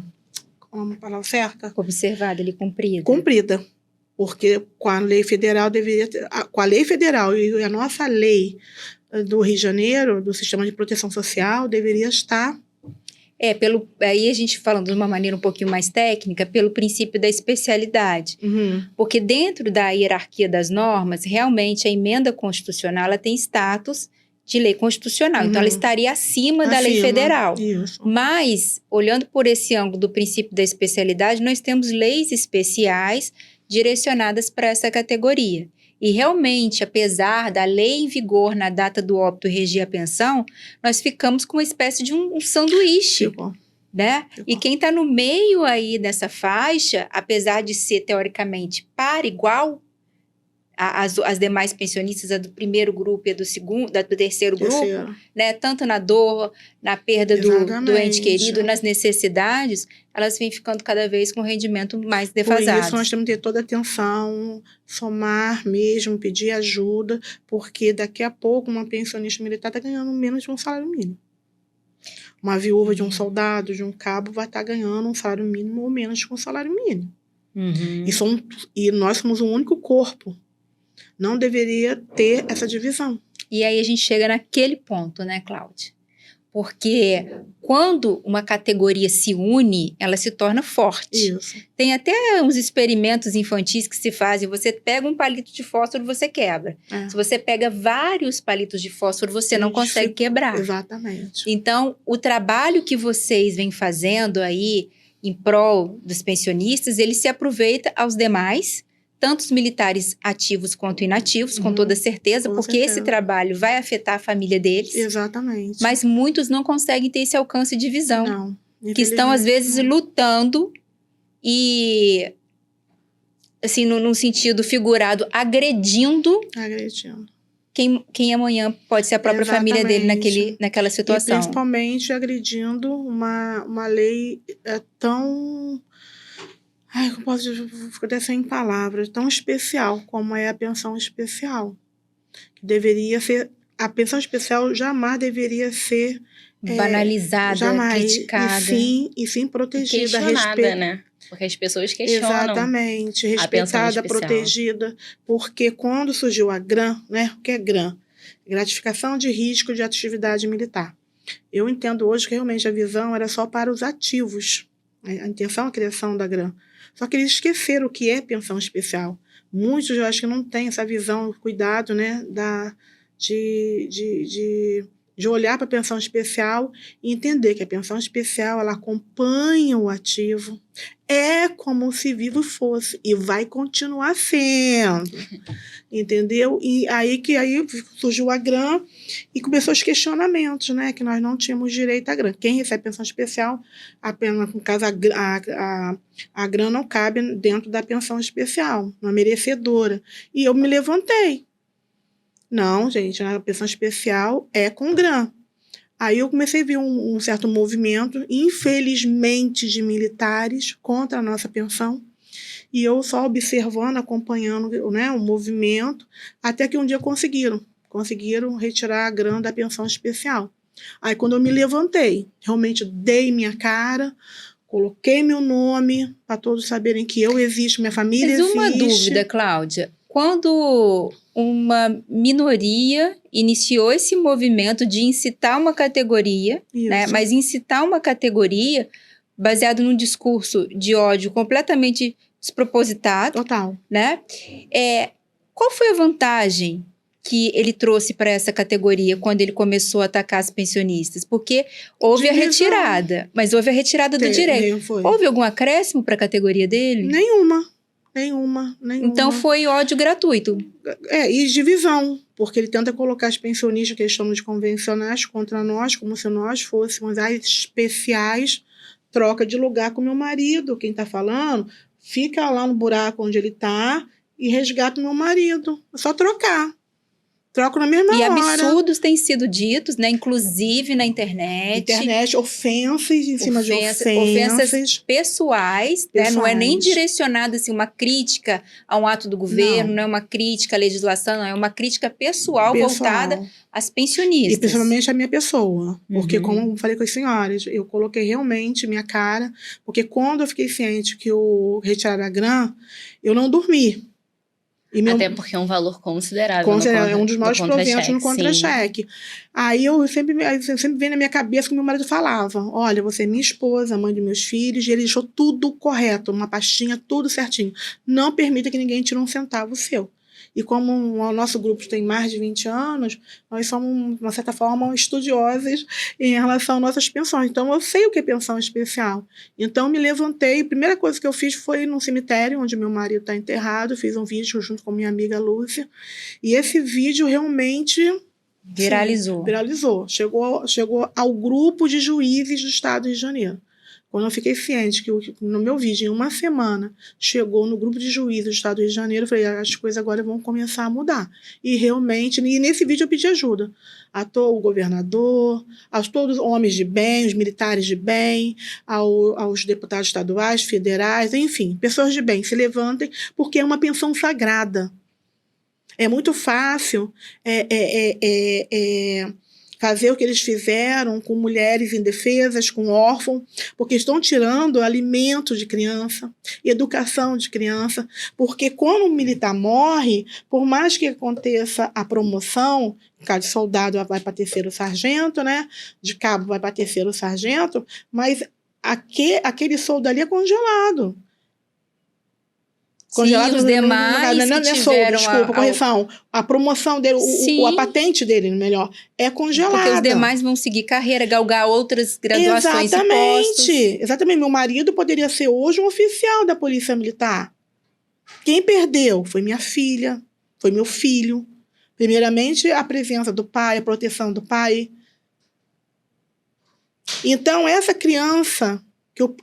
Como a palavra certa? Observada, ele cumprida. Cumprida. Porque com a lei federal com a lei federal e a nossa lei do Rio de Janeiro, do Sistema de Proteção Social, deveria estar... Aí a gente falando de uma maneira um pouquinho mais técnica, pelo princípio da especialidade. Porque dentro da hierarquia das normas, realmente a emenda constitucional ela tem status de lei constitucional. Então, ela estaria acima da lei federal. Isso. Mas, olhando por esse ângulo do princípio da especialidade, nós temos leis especiais direcionadas para essa categoria. E realmente, apesar da lei em vigor na data do óbito regir a pensão, nós ficamos com uma espécie de um sanduíche, né? E quem está no meio aí dessa faixa, apesar de ser teoricamente par igual, as demais pensionistas, a do primeiro grupo e a do segundo, do terceiro grupo, né? Tanto na dor, na perda do ente querido, nas necessidades, elas vêm ficando cada vez com rendimento mais defasado. Por isso nós temos que ter toda atenção, somar mesmo, pedir ajuda, porque daqui a pouco uma pensionista militar está ganhando menos de um salário mínimo. Uma viúva de um soldado, de um cabo, vai estar ganhando um salário mínimo ou menos que um salário mínimo. E nós somos um único corpo. Não deveria ter essa divisão. E aí a gente chega naquele ponto, né, Cláudia? Porque quando uma categoria se une, ela se torna forte. Isso. Tem até uns experimentos infantis que se fazem. Você pega um palito de fósforo, você quebra. Se você pega vários palitos de fósforo, você não consegue quebrar. Exatamente. Então, o trabalho que vocês vêm fazendo aí em prol dos pensionistas, ele se aproveita aos demais, tanto os militares ativos quanto inativos, com toda certeza, porque esse trabalho vai afetar a família deles. Exatamente. Mas muitos não conseguem ter esse alcance de visão. Não. Que estão, às vezes, lutando e, assim, num sentido figurado, agredindo quem amanhã pode ser a própria família dele naquela situação. E principalmente agredindo uma lei tão... eu posso ficar sem palavras, tão especial como é a pensão especial. Que deveria ser... A pensão especial jamais deveria ser... banalizada, criticada. E sim protegida. Questionada, né? Porque as pessoas questionam. Exatamente. Respeitada, protegida. Porque quando surgiu a GRAM, né? O que é GRAM? Gratificação de risco de atividade militar. Eu entendo hoje que realmente a visão era só para os ativos. A intenção, a criação da GRAM. Só que eles esqueceram o que é pensão especial. Muitos, eu acho que não têm essa visão, cuidado, né, de olhar para a pensão especial e entender que a pensão especial, ela acompanha o ativo, é como se vivo fosse, e vai continuar sendo, entendeu? E aí surgiu a GRAM e começou os questionamentos, né, que nós não tínhamos direito à GRAM. Quem recebe pensão especial, apenas, no caso, a GRAM não cabe dentro da pensão especial, uma merecedora. E eu me levantei. Não, gente, a pensão especial é com GRAM. Aí eu comecei a ver um certo movimento, infelizmente, de militares contra a nossa pensão, E eu só observando, acompanhando, né, o movimento, até que um dia conseguiram retirar a grana da pensão especial. Aí, quando eu me levantei, realmente dei minha cara, coloquei meu nome para todos saberem que eu existo, minha família Mas uma existe. dúvida, Cláudia. Quando uma minoria iniciou esse movimento de incitar uma categoria, né, Isso. mas incitar uma categoria baseado num discurso de ódio completamente despropositado, Total. né? Qual foi a vantagem que ele trouxe para essa categoria quando ele começou a atacar as pensionistas? Porque houve a Divisão. retirada, mas houve a retirada do direito. Foi. Houve algum acréscimo para a categoria dele? Nenhuma. Então foi ódio gratuito. E divisão, porque ele tenta colocar as pensionistas que eles chamam de convencionais contra nós, como se nós fôssemos as especiais, troca de lugar com meu marido. Quem está falando, fica lá no buraco onde ele está e resgata o meu marido. É só trocar. Troco na mesma hora. E absurdos têm sido ditos, né? Inclusive na internet. Ofensas em cima de ofensas. Pessoais, né? Não é nem direcionada assim, uma crítica a um ato do governo, não é uma crítica à legislação, não. É uma crítica pessoal. Voltada às pensionistas. E principalmente a minha pessoa. Porque, como eu falei com as senhoras, eu coloquei realmente minha cara. Porque quando eu fiquei ciente que eu retiraram a grana, eu não dormi. Até porque é um valor considerável. É um dos maiores proventos no contra-cheque. Aí eu sempre vem na minha cabeça que meu marido falava: olha, você é minha esposa, mãe de meus filhos, e ele deixou tudo correto, uma pastinha, tudo certinho. Não permita que ninguém tire um centavo seu. E como o nosso grupo tem mais de 20 anos, nós somos, de uma certa forma, estudiosos em relação às nossas pensões. Então, eu sei o que é pensão especial. Então, me levantei. A primeira coisa que eu fiz foi no cemitério, onde meu marido está enterrado. Fiz um vídeo junto com minha amiga Lúcia. E esse vídeo realmente... Viralizou. Sim, viralizou. Chegou ao grupo de juízes do Estado do Rio de Janeiro. Quando eu fiquei ciente que no meu vídeo, em uma semana, chegou no grupo de juízes do Estado do Rio de Janeiro, eu falei, as coisas agora vão começar a mudar. E realmente, nesse vídeo eu pedi ajuda. O governador, a todos os homens de bem, os militares de bem, aos deputados estaduais, federais, enfim, pessoas de bem, se levantem, porque é uma pensão sagrada. É muito fácil fazer o que eles fizeram com mulheres indefesas, com órfãos, porque estão tirando alimento de criança, educação de criança, porque quando o militar morre, por mais que aconteça a promoção, no caso de soldado vai para terceiro sargento, né? De cabo vai para terceiro sargento, mas aquele soldado ali é congelado. Sim, os demais correção. A promoção dele, a patente dele, melhor, é congelada. Porque os demais vão seguir carreira, galgar outras graduações e postos. Exatamente. Meu marido poderia ser hoje um oficial da Polícia Militar. Quem perdeu foi minha filha, foi meu filho. Primeiramente, a presença do pai, a proteção do pai. Então, essa criança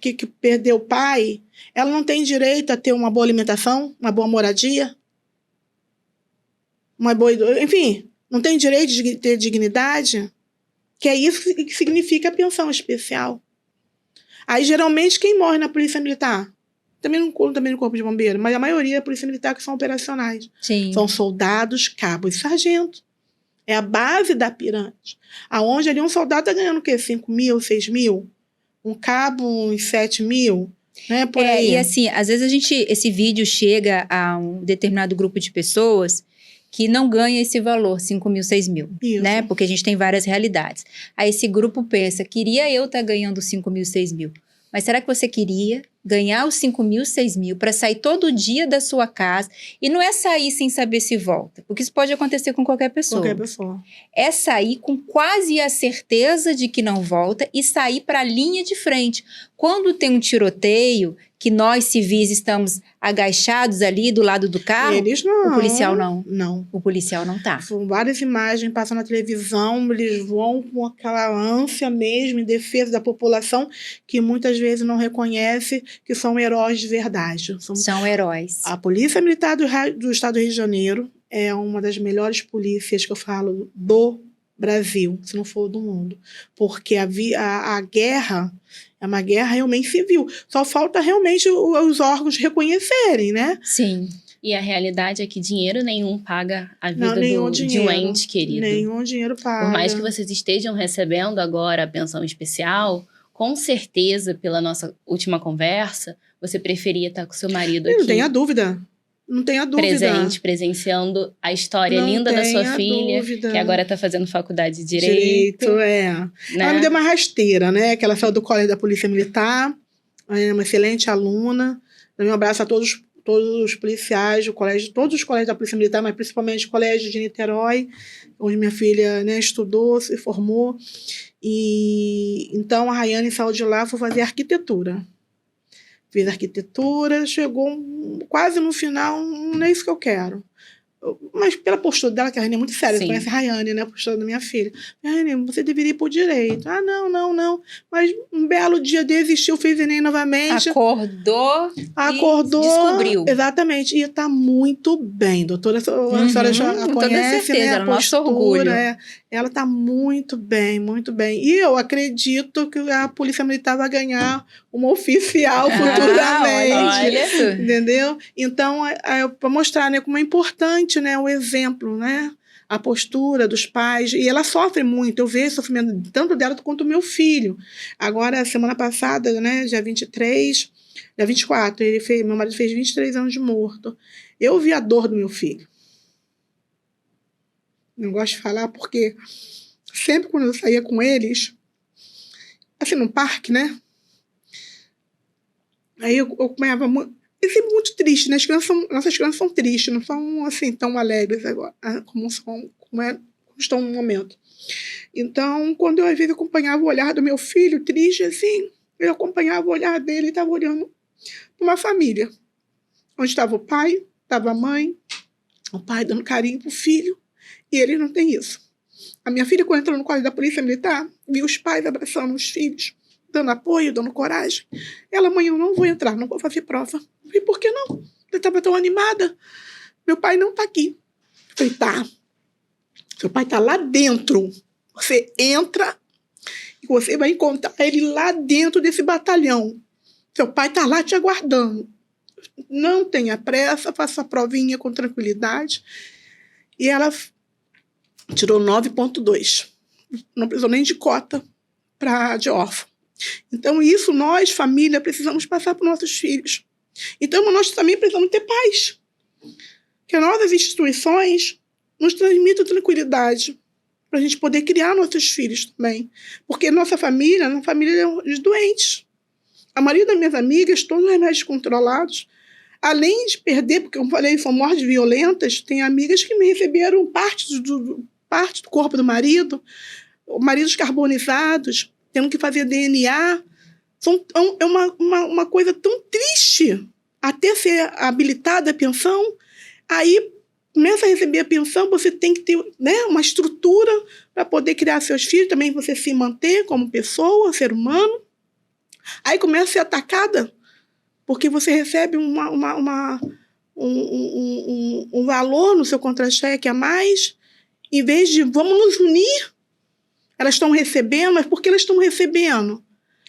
que perdeu o pai, ela não tem direito a ter uma boa alimentação, uma boa moradia, enfim, não tem direito de ter dignidade, que é isso que significa a pensão especial. Aí, geralmente, quem morre na Polícia Militar? Também no Corpo de Bombeiro, mas a maioria é Polícia Militar que são operacionais. Sim. São soldados, cabos e sargentos. É a base da pirâmide. Aonde ali um soldado está ganhando o quê? 5 mil, 6 mil? Um cabo, uns 7 mil, né? Por aí. E assim, às vezes esse vídeo chega a um determinado grupo de pessoas que não ganha esse valor, 5 mil, 6 mil, né? Porque a gente tem várias realidades. Aí esse grupo pensa, queria eu estar ganhando 5 mil, 6 mil. Mas será que você queria ganhar os 5 mil, 6 mil para sair todo dia da sua casa? E não é sair sem saber se volta, porque isso pode acontecer com qualquer pessoa. Qualquer pessoa. É sair com quase a certeza de que não volta e sair para a linha de frente. Quando tem um tiroteio, que nós civis estamos agachados ali do lado do carro, eles não. O policial não. Não. O policial não tá. São várias imagens passando na televisão, eles vão com aquela ânsia mesmo em defesa da população, que muitas vezes não reconhece que são heróis de verdade. São heróis. A Polícia Militar do Estado do Rio de Janeiro é uma das melhores polícias que eu falo do Brasil, se não for do mundo. Porque a guerra É uma guerra realmente civil. Só falta realmente os órgãos reconhecerem, né? Sim. E a realidade é que dinheiro nenhum paga a vida nenhum de um dinheiro. ente querido. Nenhum dinheiro paga. Por mais que vocês estejam recebendo agora a pensão especial, com certeza, pela nossa última conversa, você preferia estar com seu marido aqui. Não tenha dúvida. Não tenha dúvida. Presente, presenciando a história Não linda da sua tenha filha, dúvida. que agora está fazendo faculdade de Direito. Né? Ela me Né? deu uma rasteira, né? Que ela saiu do colégio da Polícia Militar, é uma excelente aluna. Um abraço a todos os policiais, todos os colégios da Polícia Militar, mas principalmente o colégio de Niterói, onde minha filha, né, estudou, se formou. E então a Rayane saiu de lá, foi fazer arquitetura. Fiz arquitetura, chegou quase no final, não é isso que eu quero. Mas pela postura dela, que a Rayane é muito séria, Sim. você conhece a Rayane, né? A postura da minha filha. Rayane, você deveria ir por direito. Ah, não. Mas um belo dia desistiu, fez Enem novamente. Acordou Acordou. e descobriu. Exatamente. E está muito bem, doutora. A senhora já Com toda conhece, certeza, né? era A o nosso postura, orgulho. ela está muito bem, muito bem. E eu acredito que a Polícia Militar vai ganhar uma oficial futuramente. Olha isso. Entendeu? Então, para mostrar, né, como é importante, né, o exemplo, né? A postura dos pais. E ela sofre muito. Eu vejo o sofrimento tanto dela quanto do meu filho. Agora, semana passada, né, dia 24, meu marido fez 23 anos de morto. Eu vi a dor do meu filho. Não gosto de falar porque sempre quando eu saía com eles, assim, no parque, né? Aí eu acompanhava muito. E sempre muito triste, né? Nossas crianças são tristes, não são assim tão alegres agora, como estão no momento. Então, quando eu às vezes acompanhava o olhar do meu filho, triste assim, eu acompanhava o olhar dele e estava olhando para uma família, onde estava o pai, estava a mãe, o pai dando carinho para o filho, e ele não tem isso. A minha filha, quando entrou no colégio da Polícia Militar, viu os pais abraçando os filhos, dando apoio, dando coragem. Ela, mãe, eu não vou entrar, não vou fazer prova. Eu falei, por que não? Eu estava tão animada. Meu pai não está aqui. Eu falei, tá. Seu pai está lá dentro. Você entra e você vai encontrar ele lá dentro desse batalhão. Seu pai está lá te aguardando. Não tenha pressa, faça a provinha com tranquilidade. E ela tirou 9,2. Não precisou nem de cota de órfão. Então, isso nós, família, precisamos passar para os nossos filhos. Então, nós também precisamos ter paz. Que as nossas instituições nos transmitam tranquilidade para a gente poder criar nossos filhos também. Porque nossa família é uma família de doentes. A maioria das minhas amigas, todos os remédios controlados, além de perder, porque, como eu falei, são mortes violentas, tem amigas que me receberam parte do corpo do marido, maridos carbonizados, tendo que fazer DNA. É uma coisa tão triste. Até ser habilitada a pensão, aí começa a receber a pensão, você tem que ter, né, uma estrutura para poder criar seus filhos, também você se manter como pessoa, ser humano. Aí começa a ser atacada, porque você recebe um valor no seu contra-cheque a mais, em vez de vamos nos unir. Elas estão recebendo, mas por que elas estão recebendo?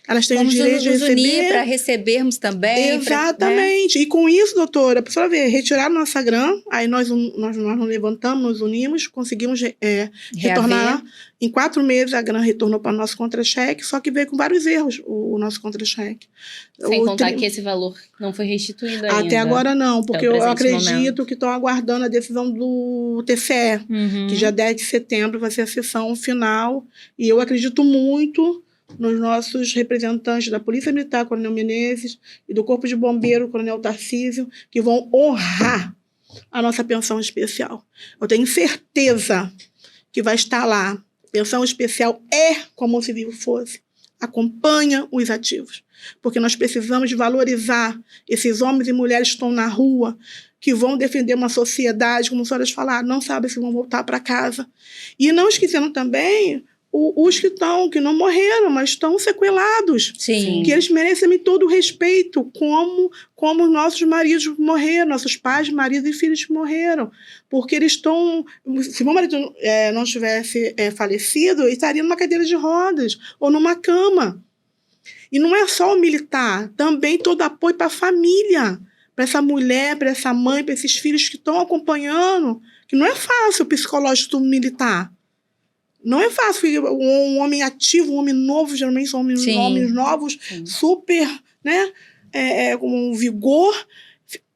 Elas têm o direito de receber. Vamos nos unir para recebermos também. Exatamente. E com isso, doutora, a pessoa vê, retirar no Instagram, aí nós nos levantamos, nos unimos, conseguimos retornar. Em 4 meses, a GRAN retornou para o nosso contra-cheque, só que veio com vários erros o nosso contra-cheque. Sem contar que esse valor não foi restituído ainda. Até agora não, porque eu acredito momento. que estão aguardando a decisão do TCE, que já 10 de setembro vai ser a sessão final, e eu acredito muito nos nossos representantes da Polícia Militar, Coronel Menezes, e do Corpo de Bombeiro, Coronel Tarcísio, que vão honrar a nossa pensão especial. Eu tenho certeza que vai estar lá. Pensão especial é como se vivo fosse. Acompanha os ativos. Porque nós precisamos de valorizar esses homens e mulheres que estão na rua, que vão defender uma sociedade, como as senhoras falaram, não sabem se vão voltar para casa. E não esquecendo também os que não morreram, mas estão sequelados. Sim. Que eles merecem todo o respeito, como nossos maridos morreram, nossos pais, maridos e filhos morreram. Porque eles estão... Se meu marido não tivesse falecido, ele estaria numa cadeira de rodas ou numa cama. E não é só o militar, também todo apoio para a família, para essa mulher, para essa mãe, para esses filhos que estão acompanhando, que não é fácil o psicológico do militar. Não é fácil. Um homem ativo, um homem novo, geralmente são homens novos, super, né, com um vigor,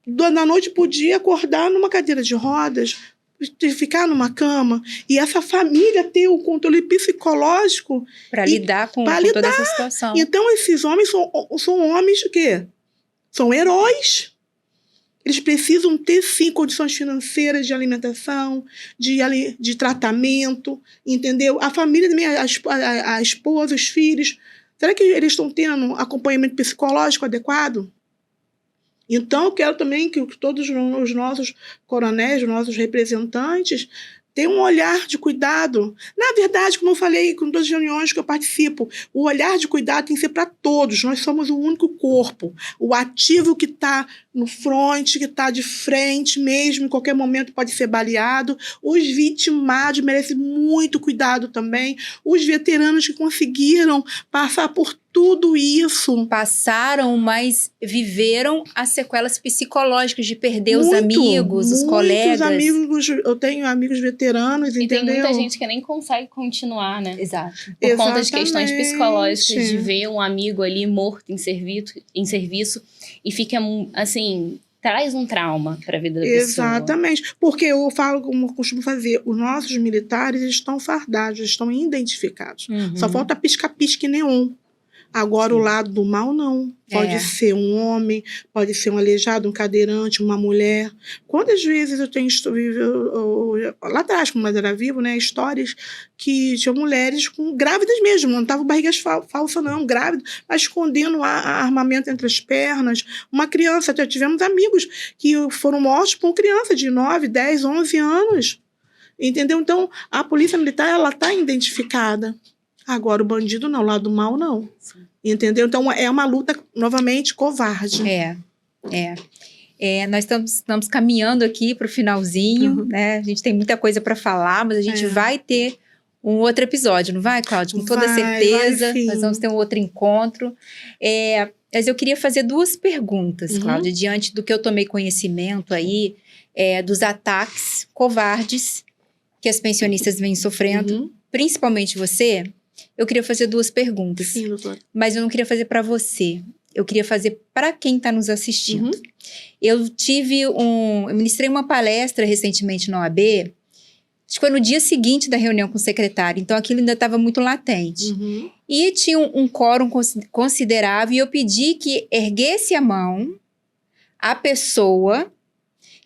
da noite pro dia acordar numa cadeira de rodas, ficar numa cama, e essa família ter o controle psicológico para lidar com toda essa situação. Então, esses homens são homens que são heróis. Eles precisam ter, sim, condições financeiras de alimentação, de tratamento, entendeu? A família também, a esposa, os filhos. Será que eles estão tendo acompanhamento psicológico adequado? Então, eu quero também que todos os nossos coronéis, os nossos representantes, tenham um olhar de cuidado. Na verdade, como eu falei com todas as reuniões que eu participo, o olhar de cuidado tem que ser para todos. Nós somos o único corpo. O ativo que está no front, que está de frente mesmo, em qualquer momento pode ser baleado. Os vitimados merecem muito cuidado também. Os veteranos que conseguiram passar por tudo isso. Passaram, mas viveram as sequelas psicológicas de perder os amigos, os colegas. Amigos, eu tenho amigos veteranos, entendeu? E tem muita gente que nem consegue continuar, né? Exato. Por conta de questões psicológicas, de ver um amigo ali morto em serviço e fica, assim, traz um trauma para a vida da pessoa. Exatamente. Porque eu falo, como eu costumo fazer, os nossos militares estão fardados, estão identificados. Só falta pisca-pisca e neon. Agora, o lado do mal, não. Pode ser um homem, pode ser um aleijado, um cadeirante, uma mulher. Quantas vezes eu tenho lá atrás, quando eu era vivo, né, histórias que tinham mulheres grávidas mesmo, não estavam barrigas falsas, não, grávidas, mas escondendo armamento entre as pernas. Uma criança, já tivemos amigos que foram mortos por criança de 9, 10, 11 anos. Entendeu? Então, a polícia militar, ela está identificada. Agora, o bandido não, o lado do mal não. Sim. Entendeu? Então, é uma luta, novamente, covarde. Nós estamos caminhando aqui para o finalzinho, né? A gente tem muita coisa para falar, mas a gente vai ter um outro episódio, não vai, Cláudia? Com toda certeza, nós vamos ter um outro encontro. Mas eu queria fazer duas perguntas, Cláudia, diante do que eu tomei conhecimento aí, dos ataques covardes que as pensionistas vêm sofrendo, principalmente você. Eu queria fazer duas perguntas. Sim, doutora. Mas eu não queria fazer para você. Eu queria fazer para quem está nos assistindo. Eu ministrei uma palestra recentemente na OAB, acho que foi no dia seguinte da reunião com o secretário, então aquilo ainda estava muito latente. E tinha um quórum considerável e eu pedi que erguesse a mão a pessoa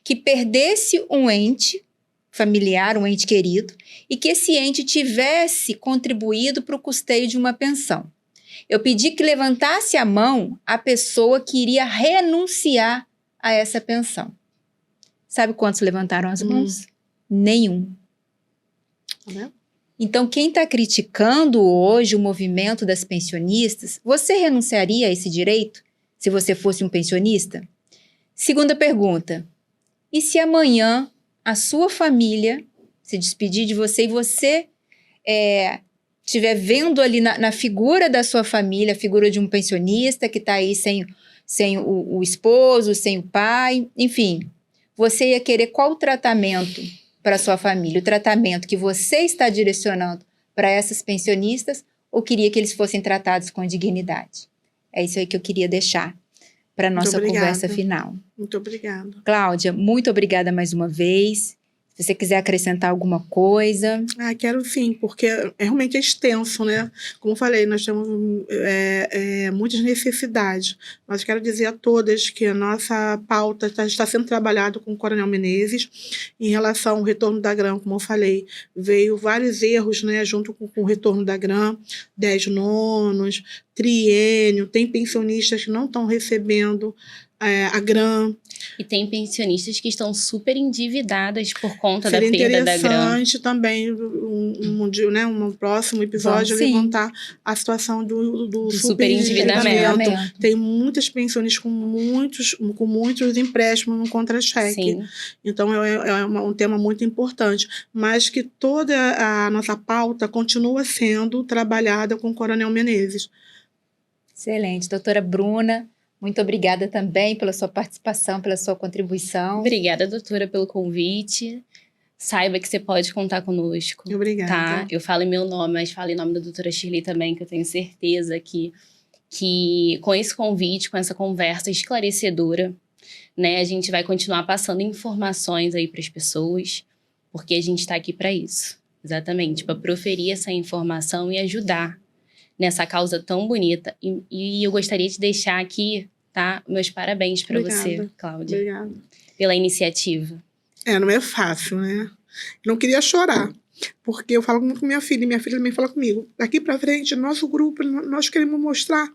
que perdesse um ente familiar, um ente querido, e que esse ente tivesse contribuído para o custeio de uma pensão. Eu pedi que levantasse a mão a pessoa que iria renunciar a essa pensão. Sabe quantos levantaram as mãos? Nenhum. Então, quem está criticando hoje o movimento das pensionistas, você renunciaria a esse direito se você fosse um pensionista? Segunda pergunta. E se amanhã a sua família se despedir de você e você estiver vendo ali na figura da sua família, a figura de um pensionista que está aí sem o esposo, sem o pai, enfim, você ia querer qual tratamento para sua família? O tratamento que você está direcionando para essas pensionistas ou queria que eles fossem tratados com dignidade? É isso aí que eu queria deixar para a nossa conversa final. Muito obrigada. Cláudia, muito obrigada mais uma vez. Se você quiser acrescentar alguma coisa. Quero sim, porque realmente é extenso, né? Como eu falei, nós temos muitas necessidades. Mas quero dizer a todas que a nossa pauta está sendo trabalhada com o Coronel Menezes. Em relação ao retorno da GRAM, como eu falei, veio vários erros, né, junto com o retorno da GRAM, 10 nonos, triênio, tem pensionistas que não estão recebendo a GRAM. E tem pensionistas que estão super endividadas por conta da perda da GRAM. Seria interessante também, um próximo episódio, levantar a situação do super endividamento. Tem muitas pensionistas com muitos empréstimos no contra-cheque. Então, é um tema muito importante. Mas que toda a nossa pauta continua sendo trabalhada com o Coronel Menezes. Excelente. Doutora Bruna, muito obrigada também pela sua participação, pela sua contribuição. Obrigada, doutora, pelo convite. Saiba que você pode contar conosco. Obrigada. Tá? Eu falo em meu nome, mas falo em nome da doutora Shirley também, que eu tenho certeza que com esse convite, com essa conversa esclarecedora, né, a gente vai continuar passando informações aí para as pessoas, porque a gente está aqui para isso. Exatamente, para proferir essa informação e ajudar nessa causa tão bonita. E eu gostaria de deixar aqui, tá, meus parabéns para você, Cláudia, Obrigada. pela iniciativa. Não é fácil, né? Eu não queria chorar, porque eu falo muito com minha filha, e minha filha também fala comigo. Daqui para frente, nosso grupo, nós queremos mostrar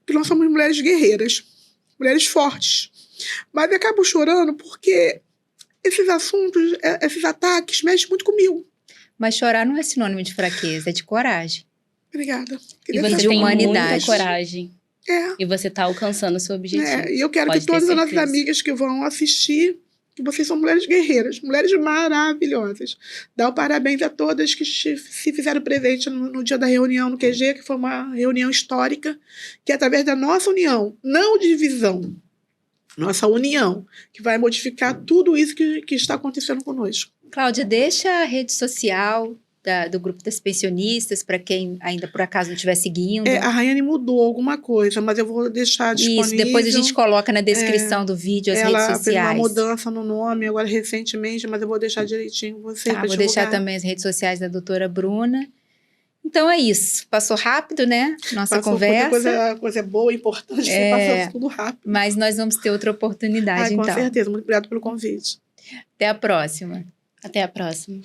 que nós somos mulheres guerreiras, mulheres fortes. Mas eu acabo chorando porque esses assuntos, esses ataques, mexem muito comigo. Mas chorar não é sinônimo de fraqueza, é de coragem. Obrigada. E você de tem humanidade. muita coragem. E você está alcançando o seu objetivo. E eu quero Pode que todas ter as nossas certeza. amigas que vão assistir, que vocês são mulheres guerreiras, mulheres maravilhosas. Dá o parabéns a todas que se fizeram presente no dia da reunião no QG, que foi uma reunião histórica, que é através da nossa união, não divisão, nossa união, que vai modificar tudo isso que está acontecendo conosco. Cláudia, deixa a rede social do Grupo das Pensionistas, para quem ainda por acaso não estiver seguindo. A Rayane mudou alguma coisa, mas eu vou deixar disponível. Isso, depois a gente coloca na descrição do vídeo as redes Ela fez uma sociais. mudança no nome agora recentemente, mas eu vou deixar direitinho você para vou deixar também as redes sociais da doutora Bruna. Então é isso. Passou rápido, né? Nossa conversa. Coisa boa, importante, você passou tudo rápido. Mas nós vamos ter outra oportunidade, com então. certeza. Muito obrigada pelo convite. Até a próxima. Até a próxima.